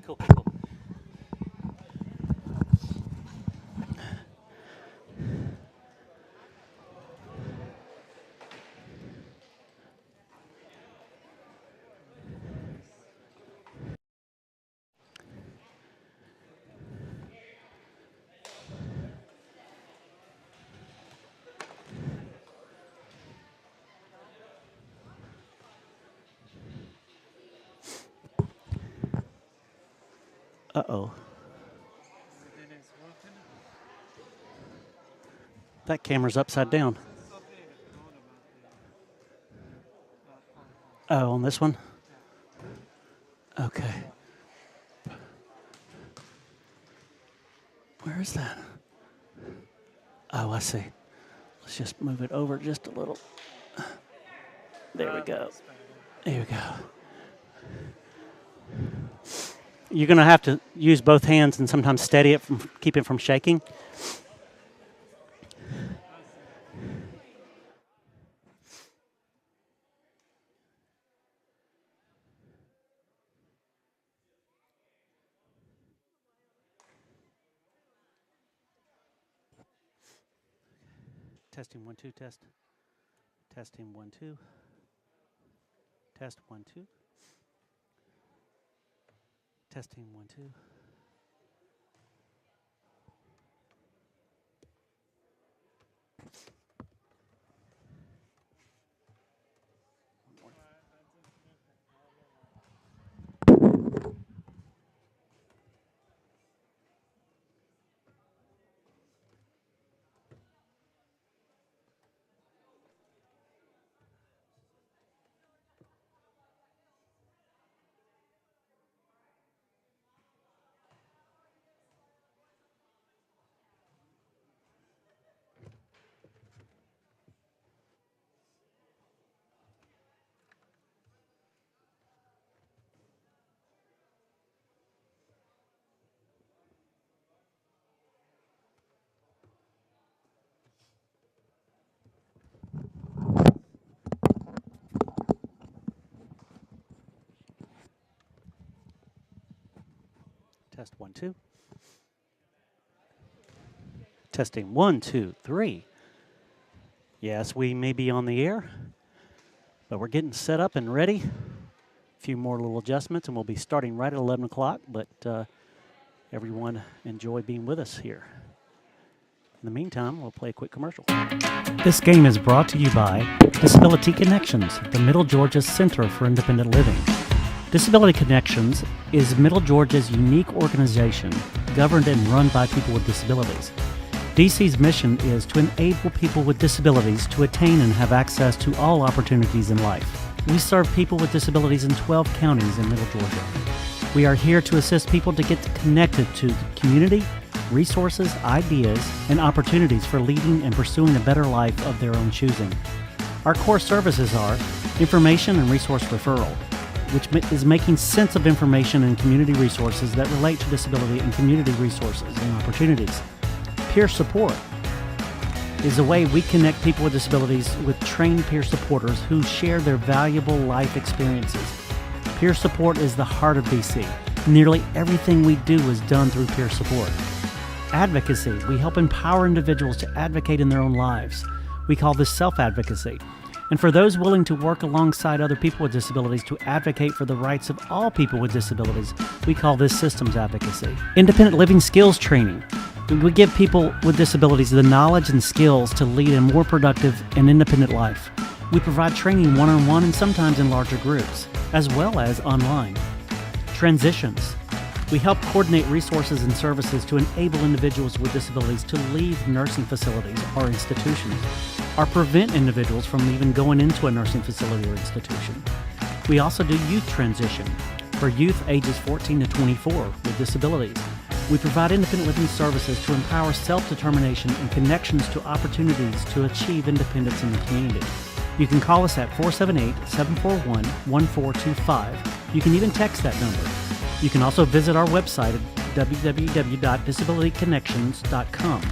Cool, cool. Uh-oh. That camera's upside down. Oh, on this one? Okay. Where is that? Oh, I see. Let's just move it over just a little. There we go. There we go. You're going to have to use both hands and sometimes steady it from keep it from shaking. Testing 1 2 test. Testing 1 2. Test 1 2. Testing 1 2. Test 1 2. Testing 1 2 3. Yes, we may be on the air, but we're getting set up and ready. A few more little adjustments, and we'll be starting right at 11 o'clock, but everyone enjoy being with us here. In the meantime, we'll play a quick commercial. This game is brought to you by Disability Connections, the Middle Georgia Center for Independent Living. Disability Connections is Middle Georgia's unique organization governed and run by people with disabilities. DC's mission is to enable people with disabilities to attain and have access to all opportunities in life. We serve people with disabilities in 12 counties in Middle Georgia. We are here to assist people to get connected to the community, resources, ideas, and opportunities for leading and pursuing a better life of their own choosing. Our core services are information and resource referral, which is making sense of information and community resources that relate to disability and community resources and opportunities. Peer support is a way we connect people with disabilities with trained peer supporters who share their valuable life experiences. Peer support is the heart of DC. Nearly everything we do is done through peer support. Advocacy, we help empower individuals to advocate in their own lives. We call this self-advocacy. And for those willing to work alongside other people with disabilities to advocate for the rights of all people with disabilities, we call this systems advocacy. Independent living skills training. We give people with disabilities the knowledge and skills to lead a more productive and independent life. We provide training one-on-one and sometimes in larger groups, as well as online. Transitions. We help coordinate resources and services to enable individuals with disabilities to leave nursing facilities or institutions, or prevent individuals from even going into a nursing facility or institution. We also do youth transition for youth ages 14 to 24 with disabilities. We provide independent living services to empower self-determination and connections to opportunities to achieve independence in the community. You can call us at 478-741-1425. You can even text that number. You can also visit our website at www.disabilityconnections.com.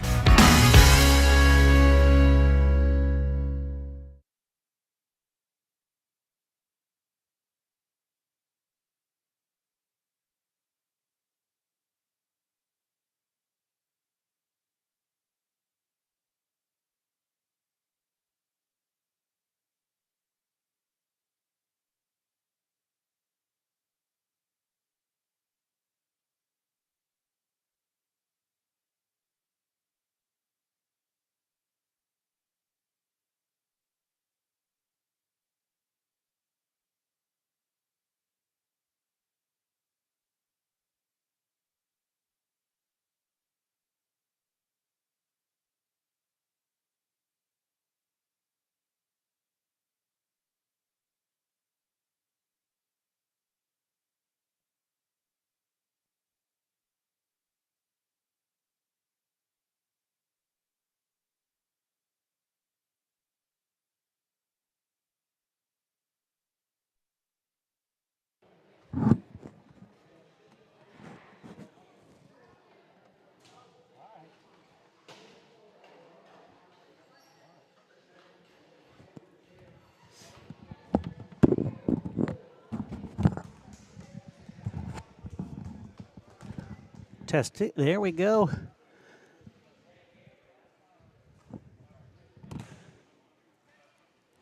Test it. There we go.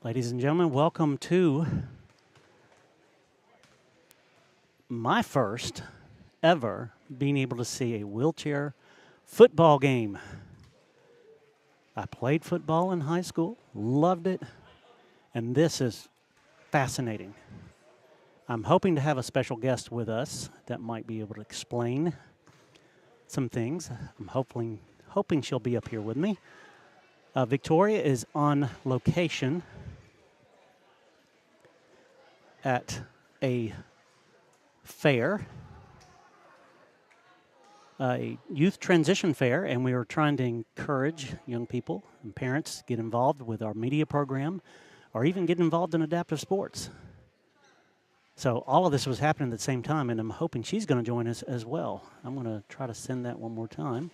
Ladies and gentlemen, welcome to my first ever being able to see a wheelchair football game. I played football in high school, loved it, and this is fascinating. I'm hoping to have a special guest with us that might be able to explain some things. I'm hoping she'll be up here with me. Victoria is on location at a fair, a youth transition fair, and we are trying to encourage young people and parents to get involved with our media program or even get involved in adaptive sports. So all of this was happening at the same time, and I'm hoping she's going to join us as well. I'm going to try to send that one more time.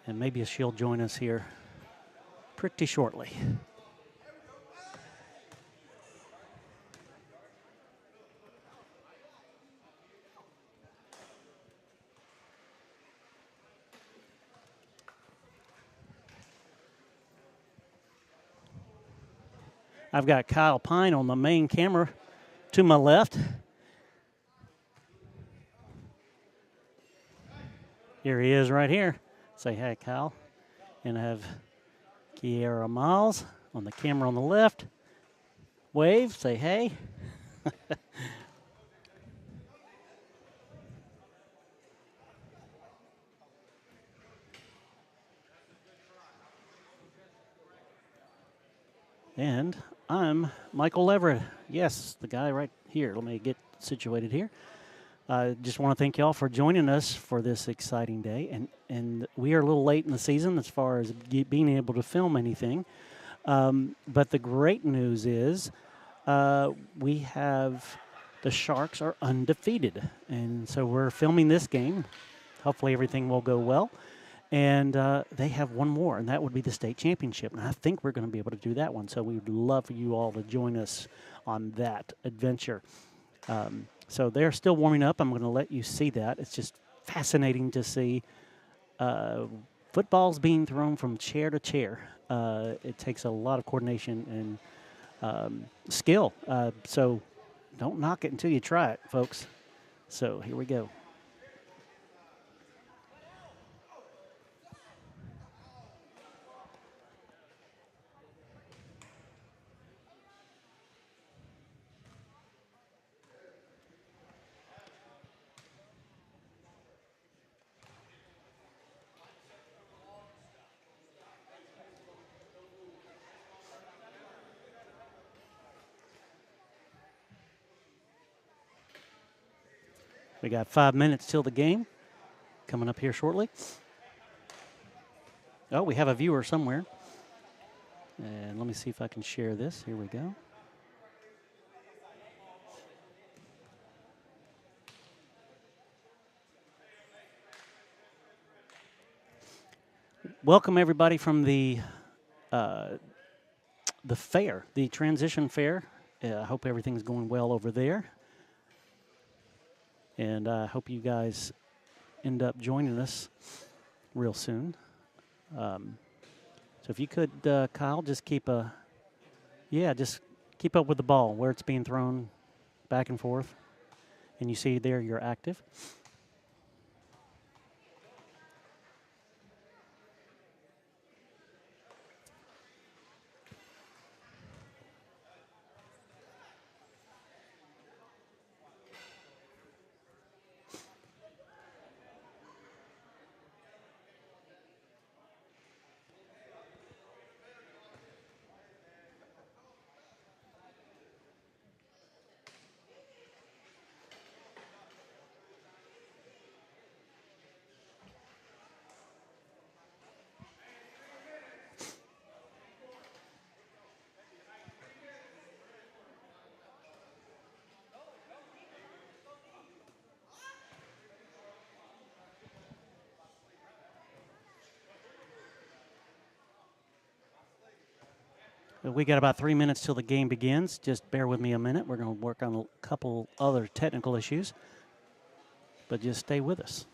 And maybe she'll join us here pretty shortly. I've got Kyle Pine on the main camera to my left. Here he is right here. Say hi, Kyle. And I have Kiera Miles on the camera on the left. Wave, say hey. And I'm Michael Everett. Yes, the guy right here. Let me get situated here. I just want to thank y'all for joining us for this exciting day. And we are a little late in the season as far as being able to film anything. But the great news is we have the Sharks are undefeated. And so we're filming this game. Hopefully everything will go well. And they have one more, and that would be the state championship. And I think we're going to be able to do that one. So we would love for you all to join us on that adventure. So they're still warming up. I'm going to let you see that. It's just fascinating to see footballs being thrown from chair to chair. It takes a lot of coordination and skill. So don't knock it until you try it, folks. So here we go. We got 5 minutes till the game coming up here shortly. Oh, we have a viewer somewhere. And let me see if I can share this. Here we go. Welcome everybody from the fair, the transition fair. I hope everything's going well over there. And I hope you guys end up joining us real soon. So if you could, Kyle, just keep up with the ball where it's being thrown back and forth. And you see there you're active. We got about 3 minutes till the game begins. Just bear with me a minute. We're going to work on a couple other technical issues, but just stay with us.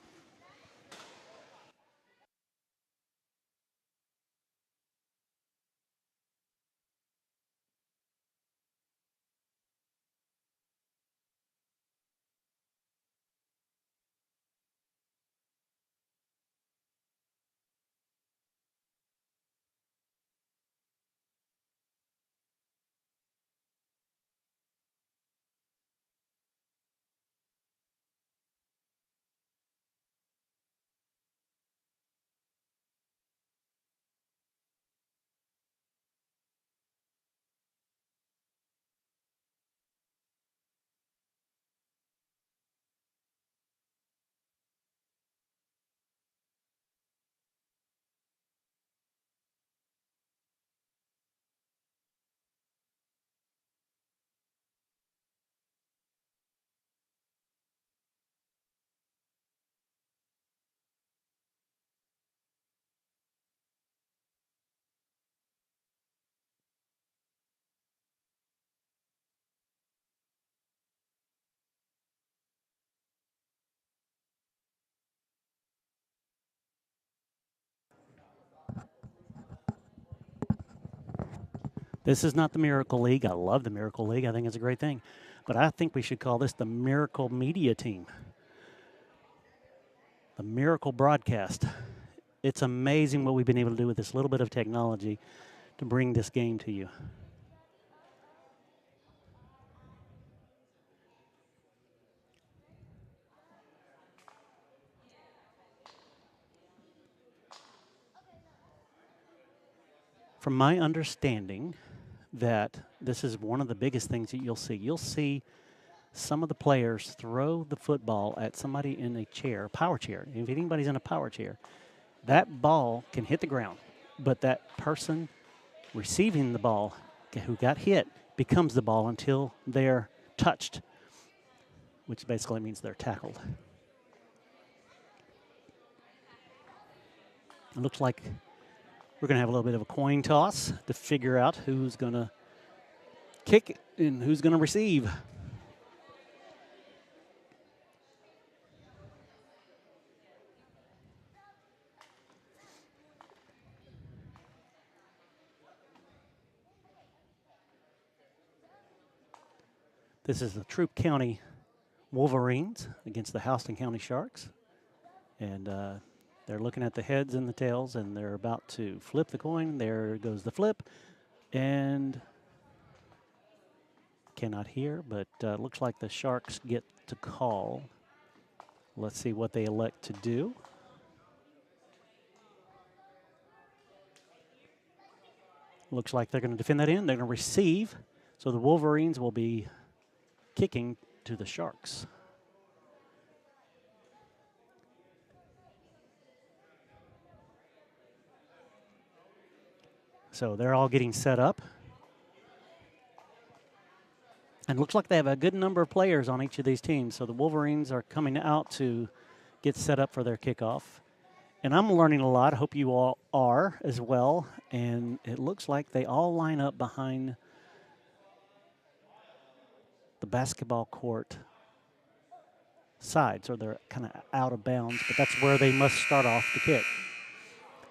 This is not the Miracle League. I love the Miracle League. I think it's a great thing. But I think we should call this the Miracle Media Team, the Miracle Broadcast. It's amazing what we've been able to do with this little bit of technology to bring this game to you. From my understanding, that this is one of the biggest things that you'll see. You'll see some of the players throw the football at somebody in a chair, power chair. If anybody's in a power chair, that ball can hit the ground, but that person receiving the ball who got hit becomes the ball until they're touched, which basically means they're tackled. It looks like we're going to have a little bit of a coin toss to figure out who's going to kick and who's going to receive. This is the Troup County Wolverines against the Houston County Sharks. And they're looking at the heads and the tails, and they're about to flip the coin. There goes the flip. And cannot hear, but looks like the Sharks get to call. Let's see what they elect to do. Looks like they're going to defend that in. They're going to receive. So the Wolverines will be kicking to the Sharks. So they're all getting set up. And looks like they have a good number of players on each of these teams. So the Wolverines are coming out to get set up for their kickoff. And I'm learning a lot. I hope you all are as well. And it looks like they all line up behind the basketball court side. So they're kind of out of bounds, but that's where they must start off to kick.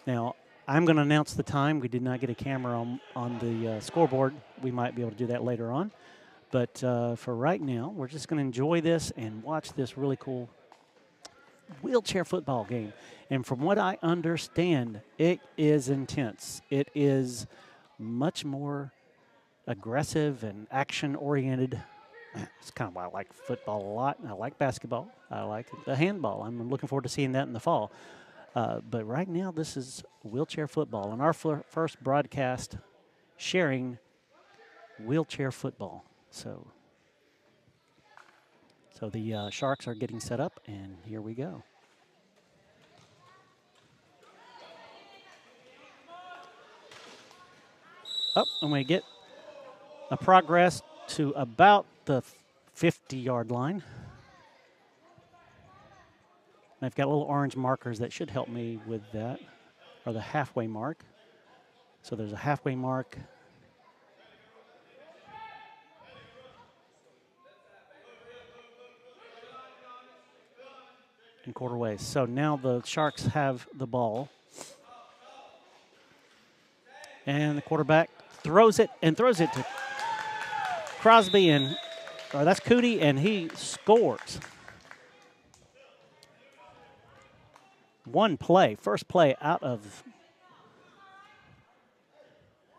Now, I'm going to announce the time. We did not get a camera on the scoreboard. We might be able to do that later on. But for right now, we're just going to enjoy this and watch this really cool wheelchair football game. And from what I understand, it is intense. It is much more aggressive and action-oriented. It's kind of why I like football a lot. I like basketball. I like the handball. I'm looking forward to seeing that in the fall. But right now, this is wheelchair football. And our first broadcast sharing wheelchair football. So the Sharks are getting set up, and here we go. Oh, and we get a progress to about the 50-yard line. And I've got little orange markers that should help me with that, or the halfway mark. So there's a halfway mark, in quarter ways. So now the Sharks have the ball. And the quarterback throws it to Crosby, that's Cootie, and he scores. One play, first play out of.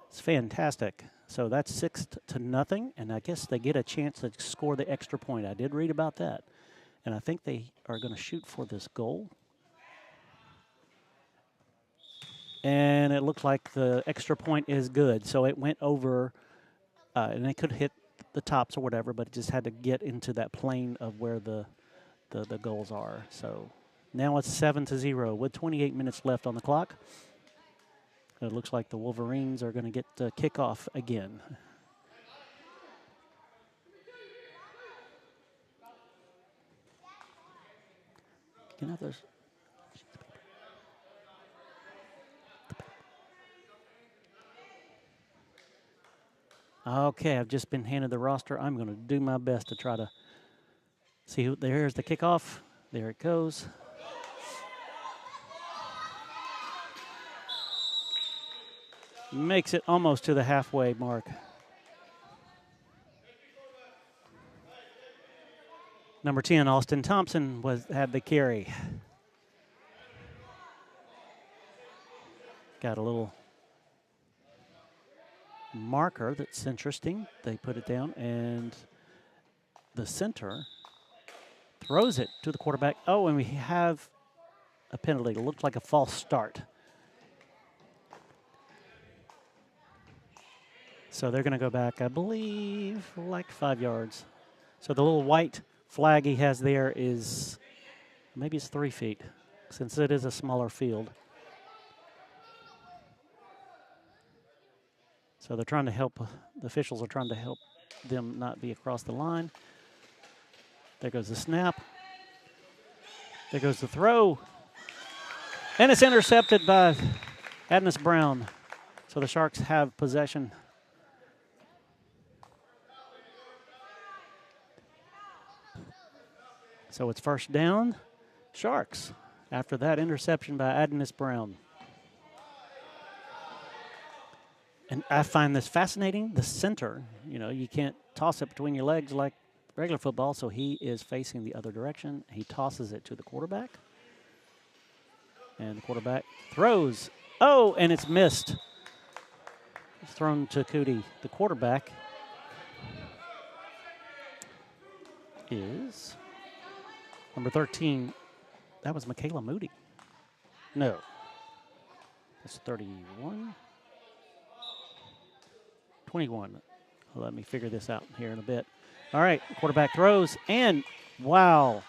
It's fantastic. So that's 6-0, and I guess they get a chance to score the extra point. I did read about that. And I think they are going to shoot for this goal. And it looks like the extra point is good. So it went over, and they could hit the tops or whatever, but it just had to get into that plane of where the goals are. So now it's 7-0 with 28 minutes left on the clock. It looks like the Wolverines are going to get the kickoff again. You know, there's. Okay, I've just been handed the roster. I'm going to do my best to try to see who. There's the kickoff. There it goes. Makes it almost to the halfway mark. Number 10, Austin Thompson, had the carry. Got a little marker that's interesting. They put it down, and the center throws it to the quarterback. Oh, and we have a penalty. It looked like a false start. So they're going to go back, I believe, like 5 yards. So the little white flag he has there is, maybe it's 3 feet, since it is a smaller field. So they're trying to help, the officials are trying to help them not be across the line. There goes the snap. There goes the throw. And it's intercepted by Adnis Brown. So the Sharks have possession. So it's first down, Sharks, after that interception by Adnis Brown. And I find this fascinating. The center, you can't toss it between your legs like regular football, so he is facing the other direction. He tosses it to the quarterback. And the quarterback throws. Oh, and it's missed. It's thrown to Cootie. The quarterback is number 13. That was Michaela Moody. No. That's 31. 21. Let me figure this out here in a bit. All right, quarterback throws, and wow.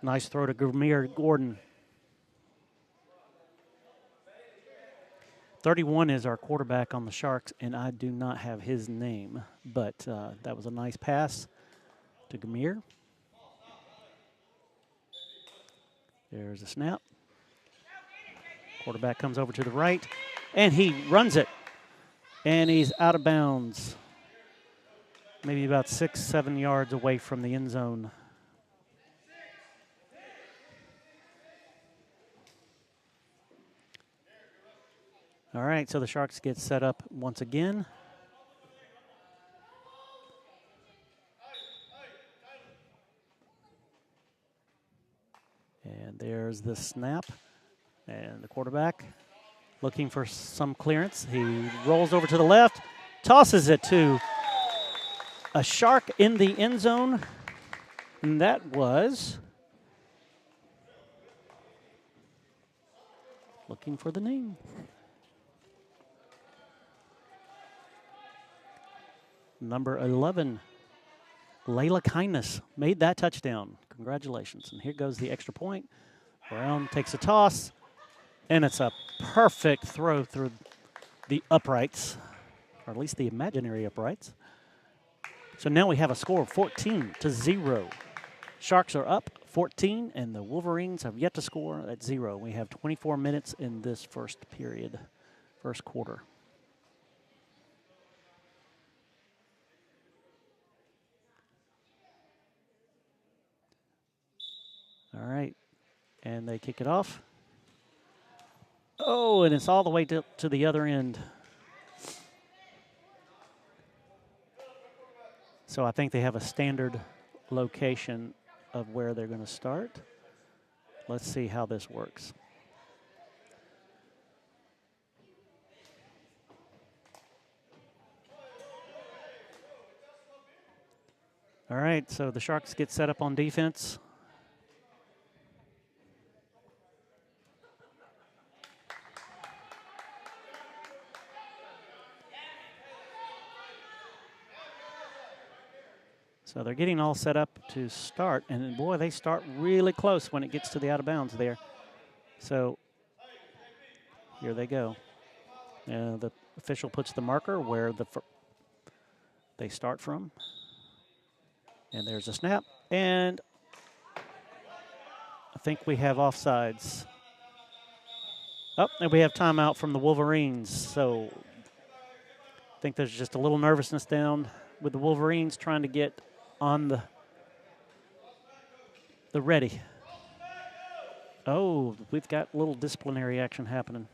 Nice throw to Gurmir Gordon. 31 is our quarterback on the Sharks, and I do not have his name, but that was a nice pass to Gurmir. There's a snap. Quarterback comes over to the right, and he runs it. And he's out of bounds. Maybe about 6-7 yards away from the end zone. All right, so the Sharks get set up once again. And there's the snap. And the quarterback looking for some clearance. He rolls over to the left, tosses it to a Shark in the end zone. And that was, looking for the name. Number 11, Layla Kindness made that touchdown. Congratulations. And here goes the extra point. Brown takes a toss, and it's a perfect throw through the uprights, or at least the imaginary uprights. So now we have a score of 14-0. Sharks are up 14, and the Wolverines have yet to score at 0. We have 24 minutes in this first period, first quarter. All right, and they kick it off. Oh, and it's all the way to the other end. So I think they have a standard location of where they're going to start. Let's see how this works. All right, so the Sharks get set up on defense. So they're getting all set up to start, and boy, they start really close when it gets to the out of bounds there. So here they go. The official puts the marker where they start from. And there's a snap, and I think we have offsides. Oh, and we have timeout from the Wolverines. So I think there's just a little nervousness down with the Wolverines trying to get on the ready. Oh, we've got a little disciplinary action happening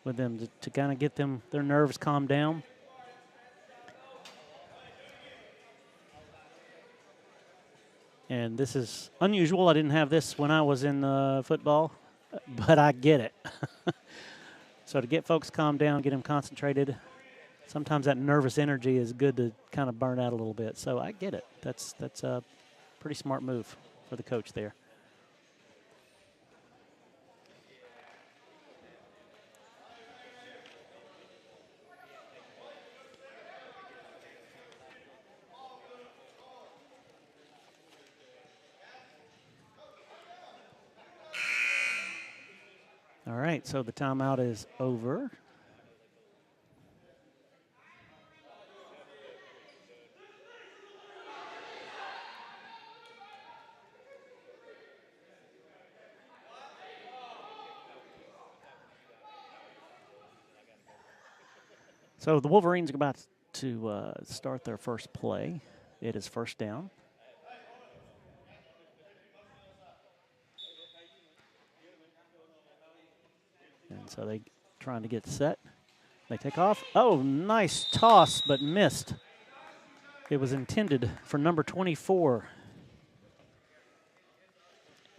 with them to kind of get their nerves calmed down. And this is unusual. I didn't have this when I was in football, but I get it. So to get folks calmed down, get them concentrated, sometimes that nervous energy is good to kind of burn out a little bit. So I get it. That's a pretty smart move for the coach there. All right, so the timeout is over. So the Wolverines are about to start their first play. It is first down. And so they trying to get set. They take off. Oh, nice toss, but missed. It was intended for number 24.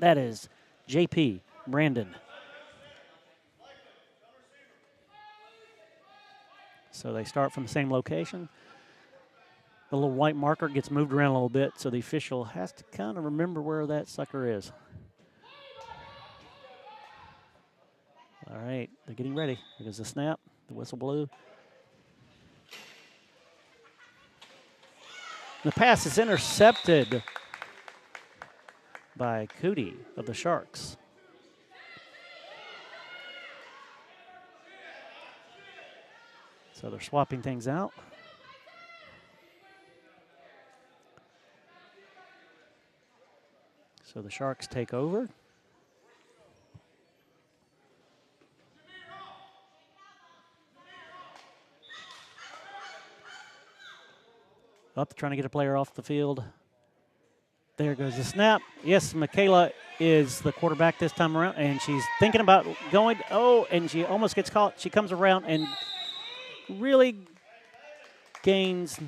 That is JP Brandon. So they start from the same location. The little white marker gets moved around a little bit, so the official has to kind of remember where that sucker is. All right, they're getting ready. There's a snap. The whistle blew. The pass is intercepted by Cootie of the Sharks. So they're swapping things out. So the Sharks take over. Up, trying to get a player off the field. There goes the snap. Yes, Michaela is the quarterback this time around, and she's thinking about going. Oh, and she almost gets caught. She comes around and really gains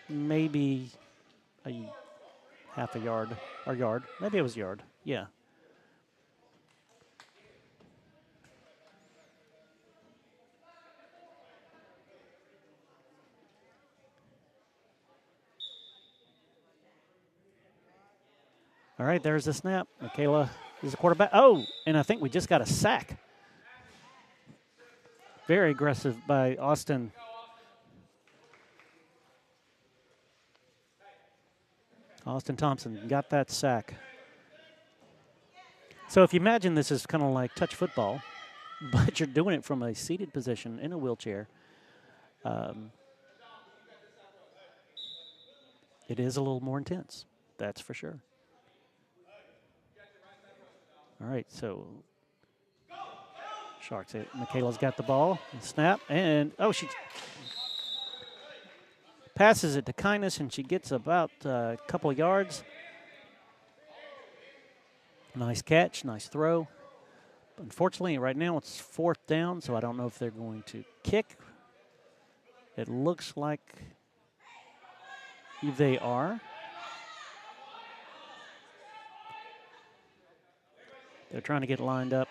maybe half a yard or yard. Maybe it was yard. Yeah. All right, there's the snap. Michaela is the quarterback. Oh, and I think we just got a sack. Very aggressive by Austin. Austin Thompson got that sack. So if you imagine this is kind of like touch football, but you're doing it from a seated position in a wheelchair, it is a little more intense. That's for sure. All right, so Sharks. Michaela's got the ball. Snap, and she passes it to Kindness, and she gets about a couple of yards. Nice catch, nice throw. Unfortunately, right now it's 4th down, so I don't know if they're going to kick. It looks like they are. They're trying to get lined up.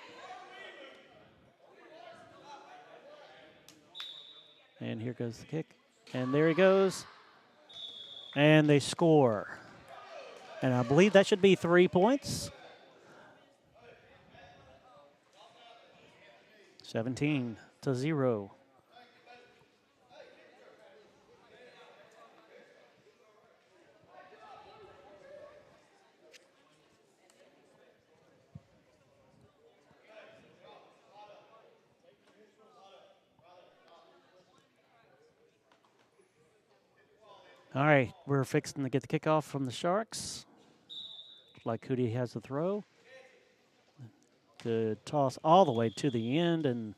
And here goes the kick. And there he goes. And they score. And I believe that should be 3 points. 17-0. All right, we're fixing to get the kickoff from the Sharks. Like Hootie has the throw. To toss all the way to the end, and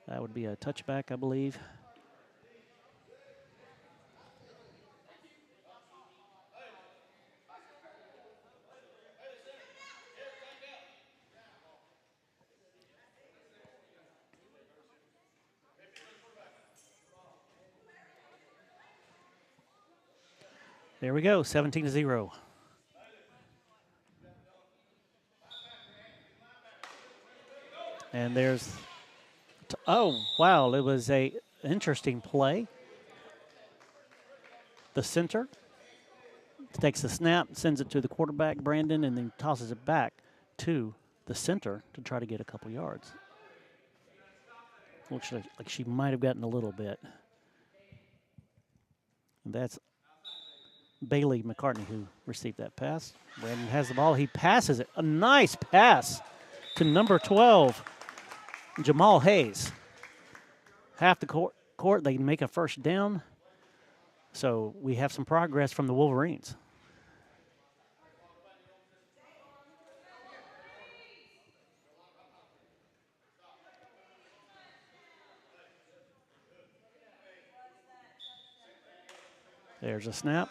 that would be a touchback, I believe. There we go, 17-0. And there's, oh, wow, it was a interesting play. The center takes the snap, sends it to the quarterback, Brandon, and then tosses it back to the center to try to get a couple yards. Looks like she might have gotten a little bit. And that's Bailey McCartney who received that pass. Brandon has the ball. He passes it. A nice pass to number 12, Jamal Hayes. Half the court, they make a first down. So we have some progress from the Wolverines. There's a snap.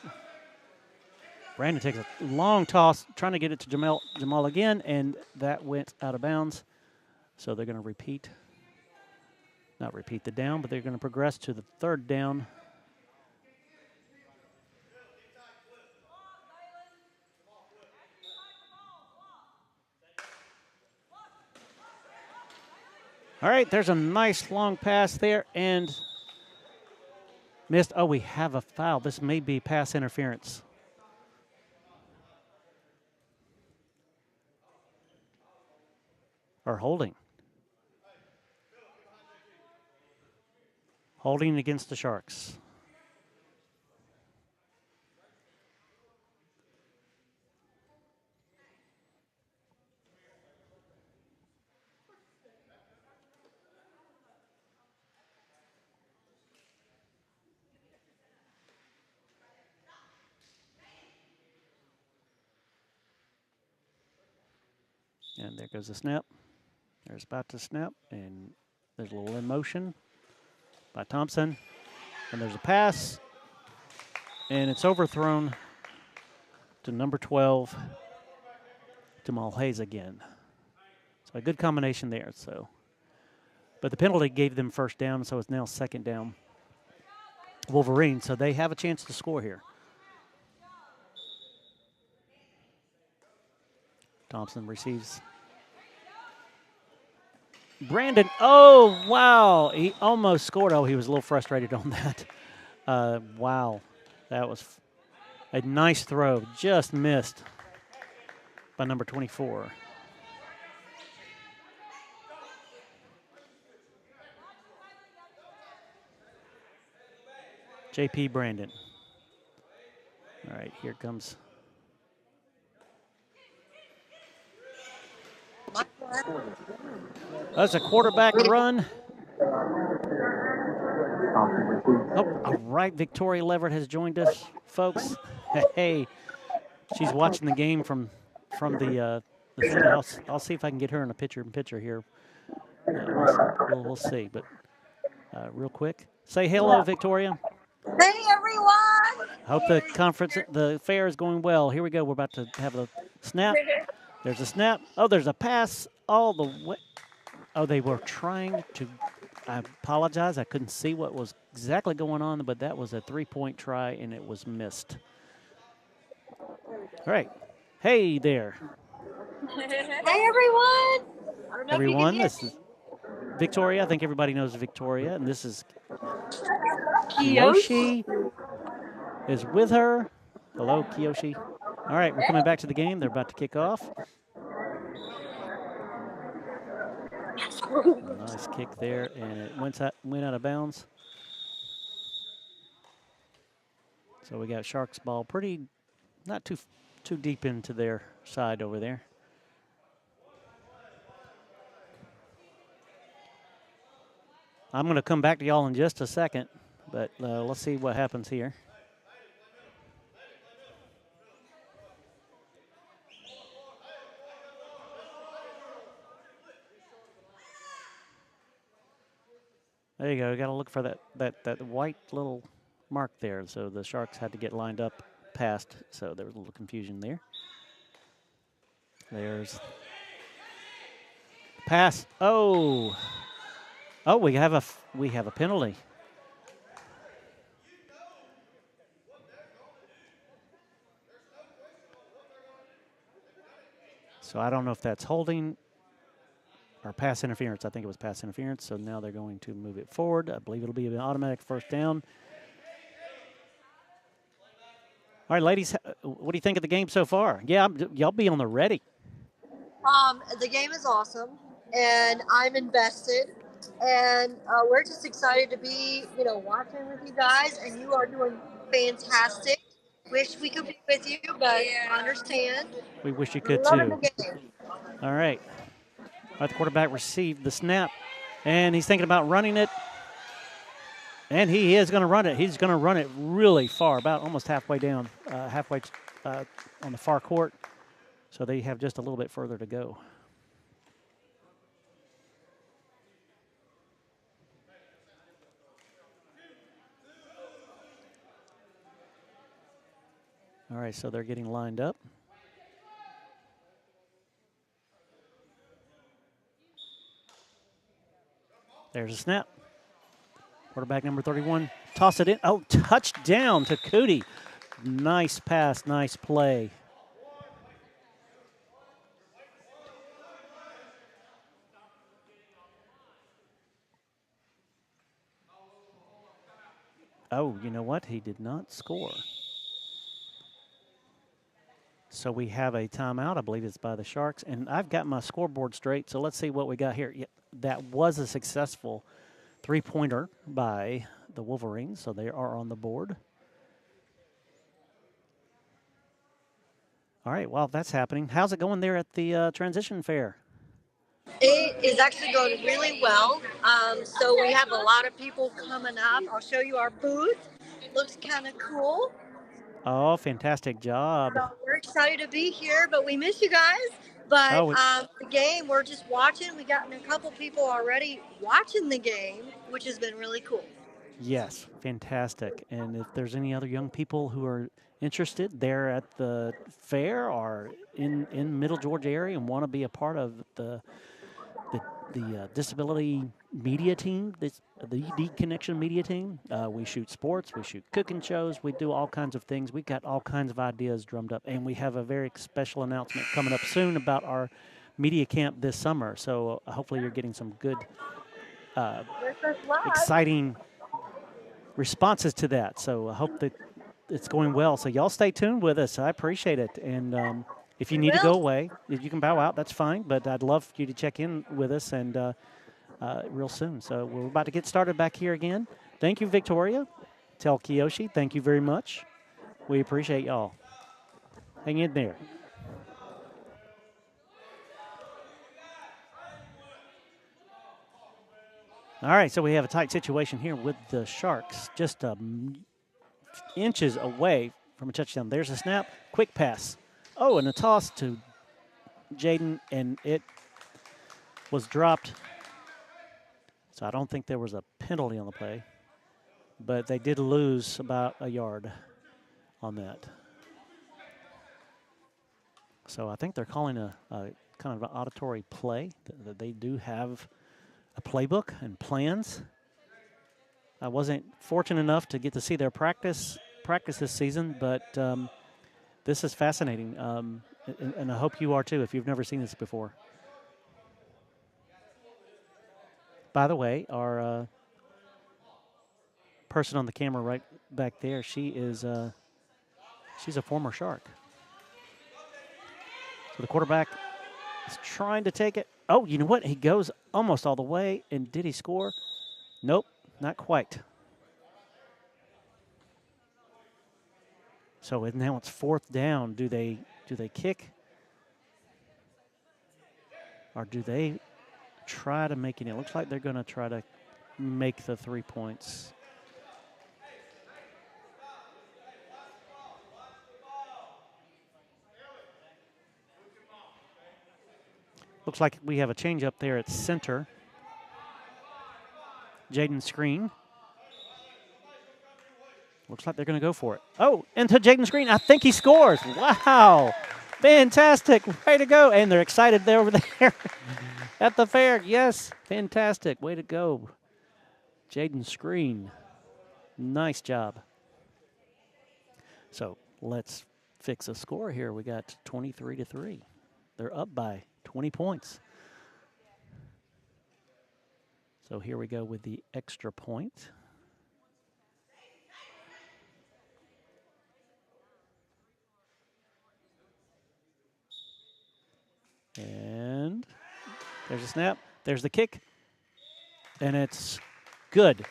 Brandon takes a long toss, trying to get it to Jamal again, and that went out of bounds. So they're going to not repeat the down, but they're going to progress to the 3rd down. All right, there's a nice long pass there and missed. Oh, we have a foul. This may be pass interference. Or holding. Holding against the Sharks. And there goes the snap. There's about to snap, and there's a little in motion by Thompson. And there's a pass, and it's overthrown to number 12, Jamal Hayes again. So a good combination there. So, but the penalty gave them first down, so it's now 2nd down. Wolverines, so they have a chance to score here. Thompson receives. Brandon, oh, wow. He almost scored. Oh, he was a little frustrated on that. Wow. That was a nice throw. Just missed by number 24. J.P. Brandon. All right, here comes. That's a quarterback run. Oh, all right, Victoria Leverett has joined us, folks. Hey, she's watching the game from the city. I'll see if I can get her in a picture here. We'll see, but real quick, say hello, Victoria. Hey, everyone. Hope the fair is going well. Here we go. We're about to have a snap. There's a snap. Oh, there's a pass all the way. Oh, they were trying to. I apologize. I couldn't see what was exactly going on, but that was a three-point try, and it was missed. All right. Hey there. Hey everyone! I don't know if you can Everyone, hear this is Victoria. I think everybody knows Victoria, and this is Kiyoshi. Kiyoshi is with her. Hello, Kiyoshi. All right, we're coming back to the game. They're about to kick off. Nice kick there, and it went out of bounds. So we got Sharks ball pretty, not too deep into their side over there. I'm going to come back to y'all in just a second, but let's see what happens here. There you go. You got to look for that white little mark there. So the Sharks had to get lined up past. So there was a little confusion there. There's pass. Oh, we have a penalty. So I don't know if that's holding or pass interference. I think it was pass interference. So now they're going to move it forward. I believe it'll be an automatic first down. All right, ladies, what do you think of the game so far? Yeah, y'all be on the ready. The game is awesome, and I'm invested, and we're just excited to be, watching with you guys, and you are doing fantastic. Wish we could be with you, but understand. We wish you could Loving too. the game. All right. All right, the quarterback received the snap, and he's thinking about running it. And he is going to run it. He's going to run it really far, about almost halfway down, halfway on the far court. So they have just a little bit further to go. All right, so they're getting lined up. There's a snap. Quarterback number 31, toss it in. Oh, touchdown to Cootie. Nice pass, nice play. Oh, you know what? He did not score. So we have a timeout. I believe it's by the Sharks. And I've got my scoreboard straight, so let's see what we got here. Yeah, that was a successful three-pointer by the Wolverines, so they are on the board. All right, while that's happening, how's it going there at the transition fair? It is actually going really well. So we have a lot of people coming up. I'll show you our booth. Looks kind of cool. Oh, fantastic job. So we're excited to be here, but we miss you guys. But the game, we're just watching. We've gotten a couple people already watching the game, which has been really cool. Yes, fantastic. And if there's any other young people who are interested there at the fair or in Middle Georgia area and want to be a part of the disability media team, the D Connection media team. We shoot sports, we shoot cooking shows, we do all kinds of things. We've got all kinds of ideas drummed up, and we have a very special announcement coming up soon about our media camp this summer. So hopefully you're getting some good, exciting responses to that. So I hope that it's going well. So y'all stay tuned with us. I appreciate it. And if you need to go away, if you can bow out, that's fine. But I'd love for you to check in with us and real soon. So we're about to get started back here again. Thank you, Victoria. Tell Kiyoshi, thank you very much. We appreciate y'all. Hang in there. All right, so we have a tight situation here with the Sharks, just inches away from a touchdown. There's a snap, quick pass. Oh, and a toss to Jaden, and it was dropped. So I don't think there was a penalty on the play, but they did lose about a yard on that. So I think they're calling a kind of an auditory play. That they do have a playbook and plans. I wasn't fortunate enough to get to see their practice this season, but this is fascinating, and I hope you are too if you've never seen this before. By the way, our person on the camera right back there, she's a former Shark. So the quarterback is trying to take it. Oh, you know what? He goes almost all the way, and did he score? Nope, not quite. So now it's 4th down. Do they kick, or do they try to make it? It looks like they're going to try to make the 3 points. Looks like we have a change up there at center. Jaden Screen. Looks like they're going to go for it. Oh, into Jaden Screen. I think he scores. Wow. Fantastic. Way to go. And they're excited there over there at the fair. Yes. Fantastic. Way to go. Jaden Screen. Nice job. So let's fix a score here. We got 23-3. They're up by 20 points. So here we go with the extra point. And there's a snap. There's the kick. And it's good.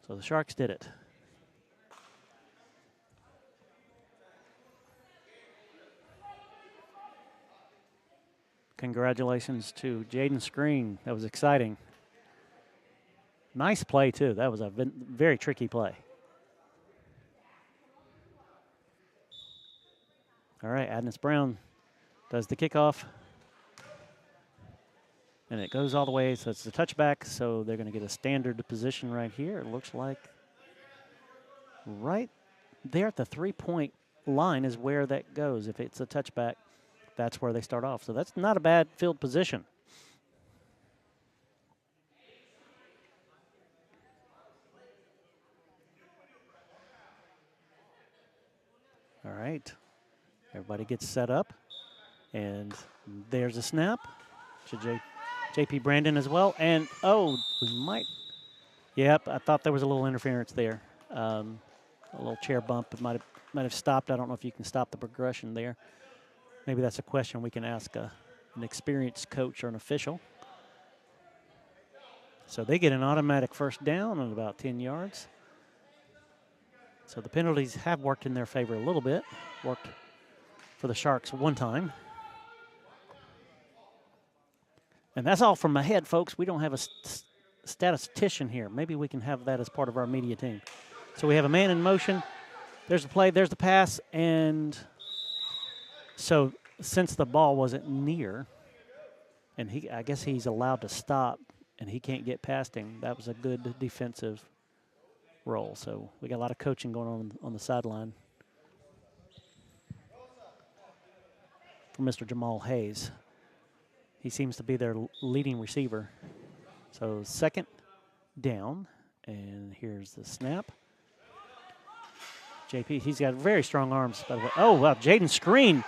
So the Sharks did it. Congratulations to Jaden Screen. That was exciting. Nice play, too. That was a very tricky play. All right, Adnis Brown does the kickoff. And it goes all the way, so it's a touchback, so they're going to get a standard position right here. It looks like right there at the 3-point line is where that goes. If it's a touchback, that's where they start off. So that's not a bad field position. All right. Everybody gets set up. And there's a snap to J.P. Brandon as well. And, oh, we might. Yep, I thought there was a little interference there. A little chair bump. It might have stopped. I don't know if you can stop the progression there. Maybe that's a question we can ask an experienced coach or an official. So they get an automatic first down at about 10 yards. So the penalties have worked in their favor a little bit. Worked for the Sharks one time. And that's all from my head, folks. We don't have a statistician here. Maybe we can have that as part of our media team. So we have a man in motion. There's the play. There's the pass. And so since the ball wasn't near, and I guess he's allowed to stop, and he can't get past him, that was a good defensive role. So we got a lot of coaching going on the sideline for Mr. Jamal Hayes. He seems to be their leading receiver. So 2nd down, and here's the snap. JP, he's got very strong arms, by the way. Oh, wow, Jaden Screen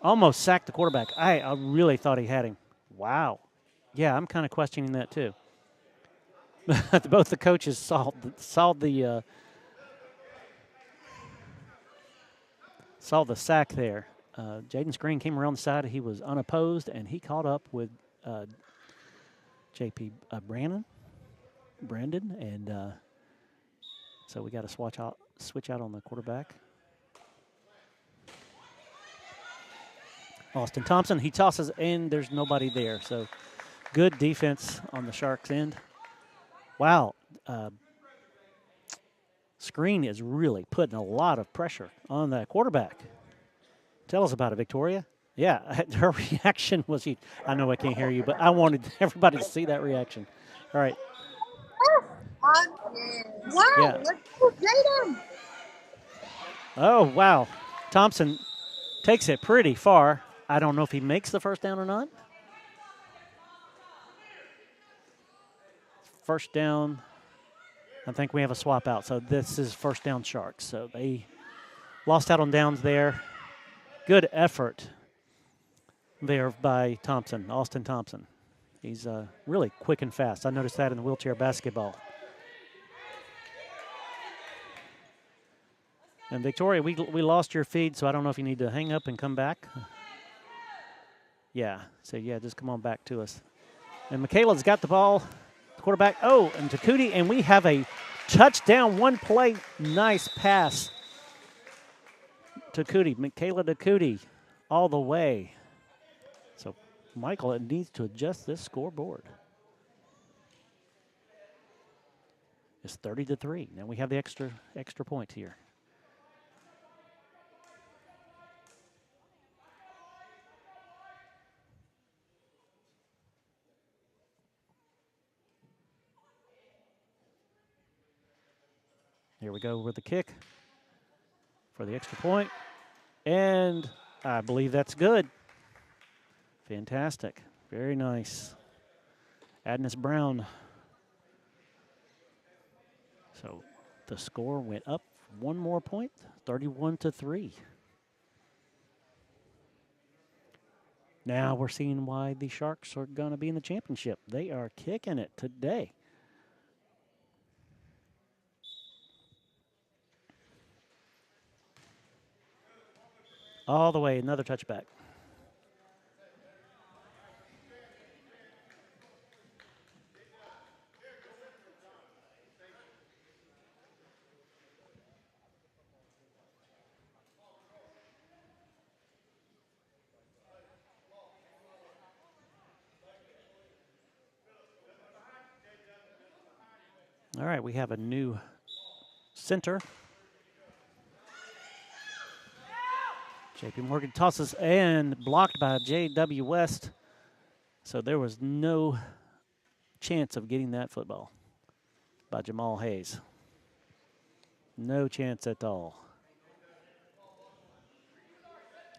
almost sacked the quarterback. I really thought he had him. Wow. Yeah, I'm kind of questioning that too. Both the coaches saw the sack there. Jaden Screen came around the side. He was unopposed, and he caught up with J.P. Brandon, and so we got to switch out on the quarterback. Austin Thompson, he tosses in. There's nobody there, so good defense on the Sharks' end. Wow. Screen is really putting a lot of pressure on that quarterback. Tell us about it, Victoria. Yeah, her reaction was, I know I can't hear you, but I wanted everybody to see that reaction. All right. Wow, Yeah. let's go get him. Oh, wow. Thompson takes it pretty far. I don't know if he makes the first down or not. First down. I think we have a swap out. So this is first down Sharks. So they lost out on downs there. Good effort there by Thompson, Austin Thompson. He's really quick and fast. I noticed that in the wheelchair basketball. And Victoria, we lost your feed, so I don't know if you need to hang up and come back. Yeah, so yeah, just come on back to us. And Michaela's got the ball. Quarterback, and Takuti, and we have a touchdown, one play, nice pass. Takuti, Michaela Takuti, all the way. So Michael needs to adjust this scoreboard. It's 30-3. Now we have the extra point here. Here we go with the kick for the extra point. And I believe that's good. Fantastic. Very nice. Agnes Brown. So the score went up one more point, 31-3. Now we're seeing why the Sharks are going to be in the championship. They are kicking it today. All the way, another touchback. All right, we have a new center. J.P. Morgan tosses and blocked by J.W. West. So there was no chance of getting that football by Jamal Hayes. No chance at all.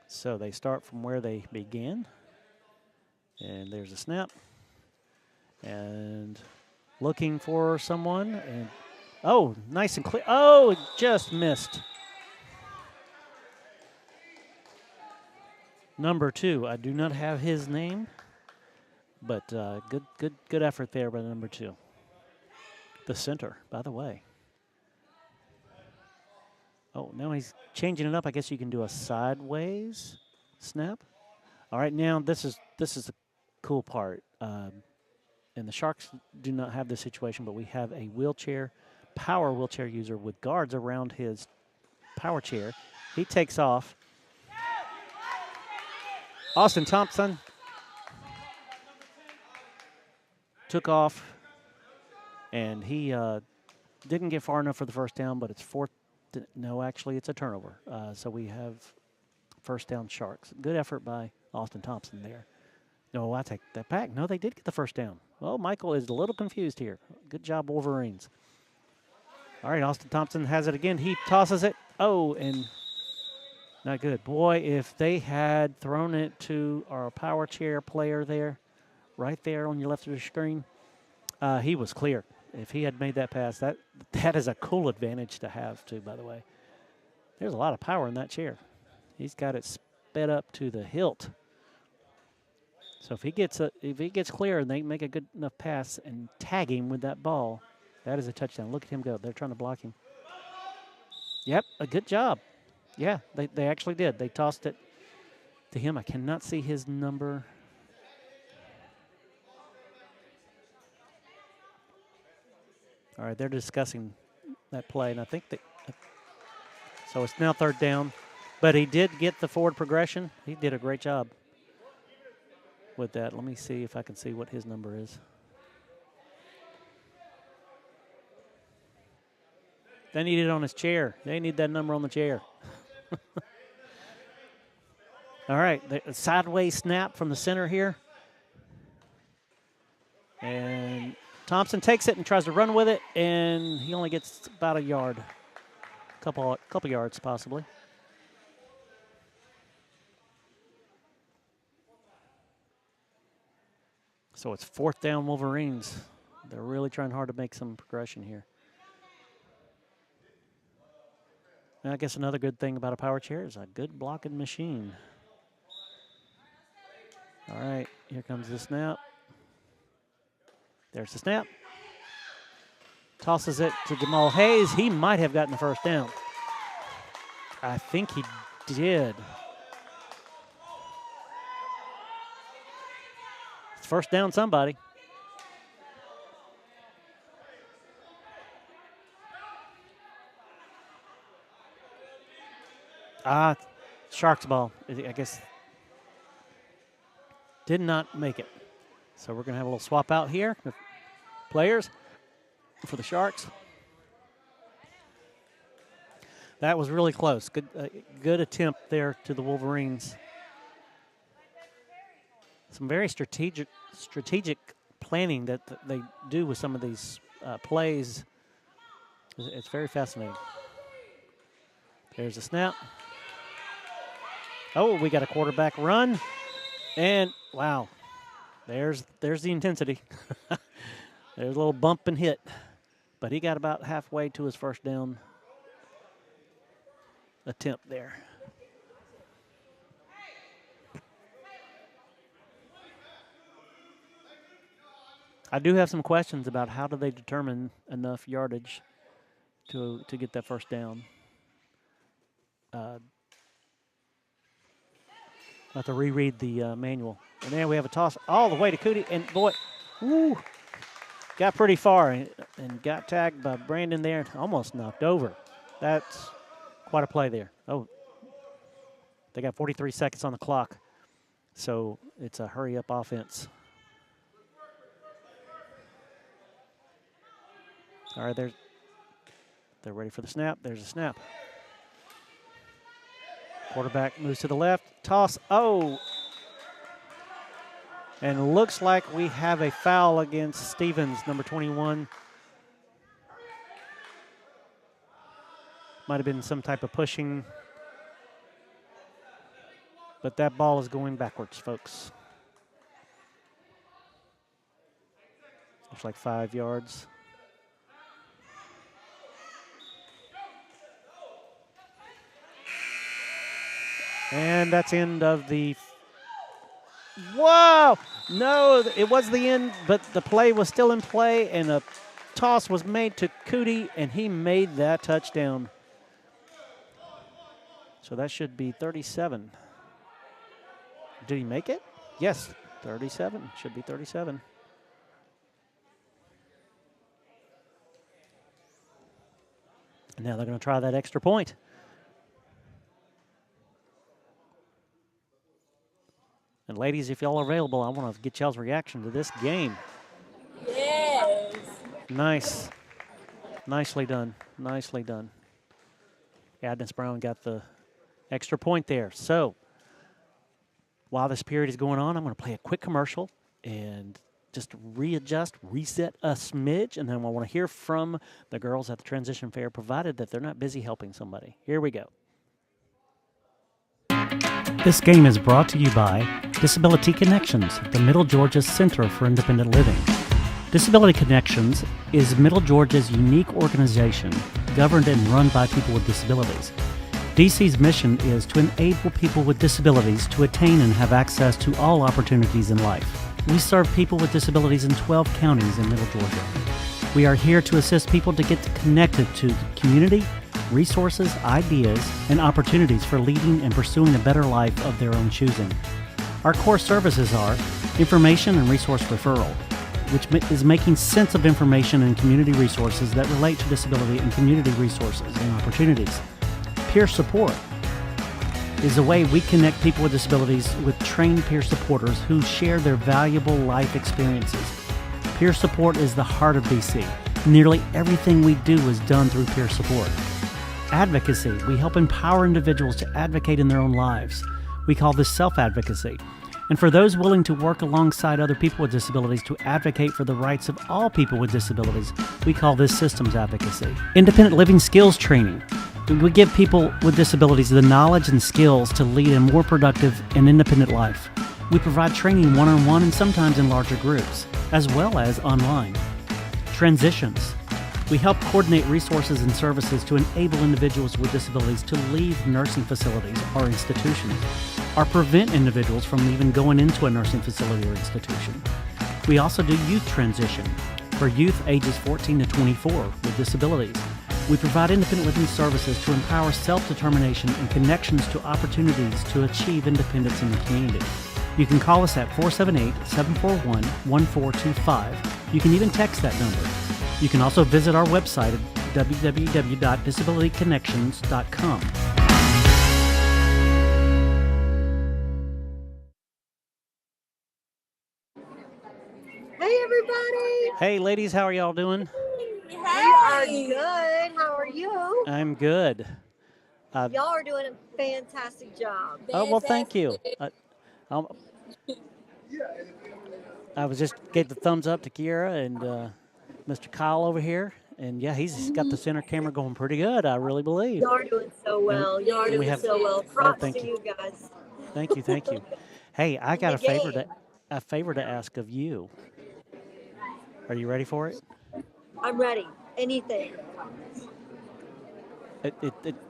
So they start from where they began. And there's a snap. And looking for someone. And nice and clear. Oh, it just missed. Number 2. I do not have his name, but good effort there by number 2. The center, by the way. Oh, now he's changing it up. I guess you can do a sideways snap. All right, now this is the cool part. And the Sharks do not have this situation, but we have a power wheelchair user with guards around his power chair. He takes off. Austin Thompson took off, and he didn't get far enough for the first down, but it's fourth. No, actually, it's a turnover. So we have first down Sharks. Good effort by Austin Thompson there. No, I take that back. No, they did get the first down. Well, Michael is a little confused here. Good job, Wolverines. All right, Austin Thompson has it again. He tosses it. Oh, and not good. Boy, if they had thrown it to our power chair player there, right there on your left of the screen, he was clear. If he had made that pass, that is a cool advantage to have, too, by the way. There's a lot of power in that chair. He's got it sped up to the hilt. So if he gets clear and they make a good enough pass and tag him with that ball, that is a touchdown. Look at him go. They're trying to block him. Yep, a good job. Yeah, they actually did. They tossed it to him. I cannot see his number. All right, they're discussing that play, and I think that. So it's now third down, but he did get the forward progression. He did a great job with that. Let me see if I can see what his number is. They need it on his chair. They need that number on the chair. All right, the sideways snap from the center here. And Thompson takes it and tries to run with it, and he only gets about a yard. Couple yards, possibly. So it's 4th down Wolverines. They're really trying hard to make some progression here. And I guess another good thing about a power chair is a good blocking machine. All right, here comes the snap. There's the snap. Tosses it to Jamal Hayes. He might have gotten the first down. I think he did. It's first down somebody. Sharks ball, I guess. Did not make it. So we're going to have a little swap out here with players for the Sharks. That was really close. Good attempt there to the Wolverines. Some very strategic planning that they do with some of these plays. It's very fascinating. There's a snap. Oh, we got a quarterback run. And, wow, there's the intensity. There's a little bump and hit. But he got about halfway to his first down attempt there. I do have some questions about how do they determine enough yardage to get that first down. I'll have to reread the manual. And there we have a toss all the way to Cootie. And, boy, woo, got pretty far and got tagged by Brandon there. Almost knocked over. That's quite a play there. Oh, they got 43 seconds on the clock. So it's a hurry-up offense. All right, they're ready for the snap. There's a snap. Quarterback moves to the left. Toss. Oh. And looks like we have a foul against Stevens, number 21. Might have been some type of pushing. But that ball is going backwards, folks. Looks like 5 yards. And that's end of the. Whoa! No, it was the end, but the play was still in play, and a toss was made to Cootie, and he made that touchdown. So that should be 37. Did he make it? Yes, 37. Should be 37. And now they're going to try that extra point. And ladies, if y'all are available, I want to get y'all's reaction to this game. Yes. Nice. Nicely done. Nicely done. Adness Brown got the extra point there. So while this period is going on, I'm going to play a quick commercial and just reset a smidge, and then I want to hear from the girls at the transition fair, provided that they're not busy helping somebody. Here we go. This game is brought to you by Disability Connections, the Middle Georgia Center for Independent Living. Disability Connections is Middle Georgia's unique organization governed and run by people with disabilities. DC's mission is to enable people with disabilities to attain and have access to all opportunities in life. We serve people with disabilities in 12 counties in Middle Georgia. We are here to assist people to get connected to the community, resources, ideas, and opportunities for leading and pursuing a better life of their own choosing. Our core services are information and resource referral, which is making sense of information and community resources that relate to disability and community resources and opportunities. Peer support is a way we connect people with disabilities with trained peer supporters who share their valuable life experiences. Peer support is the heart of DC. Nearly everything we do is done through peer support. Advocacy. We help empower individuals to advocate in their own lives. We call this self-advocacy. and for those willing to work alongside other people with disabilities to advocate for the rights of all people with disabilities. We call this systems advocacy. Independent living skills training. We give people with disabilities the knowledge and skills to lead a more productive and independent life. We provide training one-on-one and sometimes in larger groups, as well as online. Transitions. We help coordinate resources and services to enable individuals with disabilities to leave nursing facilities or institutions, or prevent individuals from even going into a nursing facility or institution. We also do youth transition for youth ages 14 to 24 with disabilities. We provide independent living services to empower self-determination and connections to opportunities to achieve independence in the community. You can call us at 478-741-1425. You can even text that number. You can also visit our website at www.disabilityconnections.com. Hey, everybody. Hey, ladies, how are y'all doing? We are good. How are you? I'm good. Y'all are doing a fantastic job. Oh, well, thank you. I was just gave the thumbs up to Kiera and Mr. Kyle over here. And yeah, he's got the center camera going pretty good, I really believe. Y'all are doing so well. Y'all are doing so well. Props to you guys. Thank you, thank you. Hey, I got a favor to ask of you. Are you ready for it? I'm ready. Anything.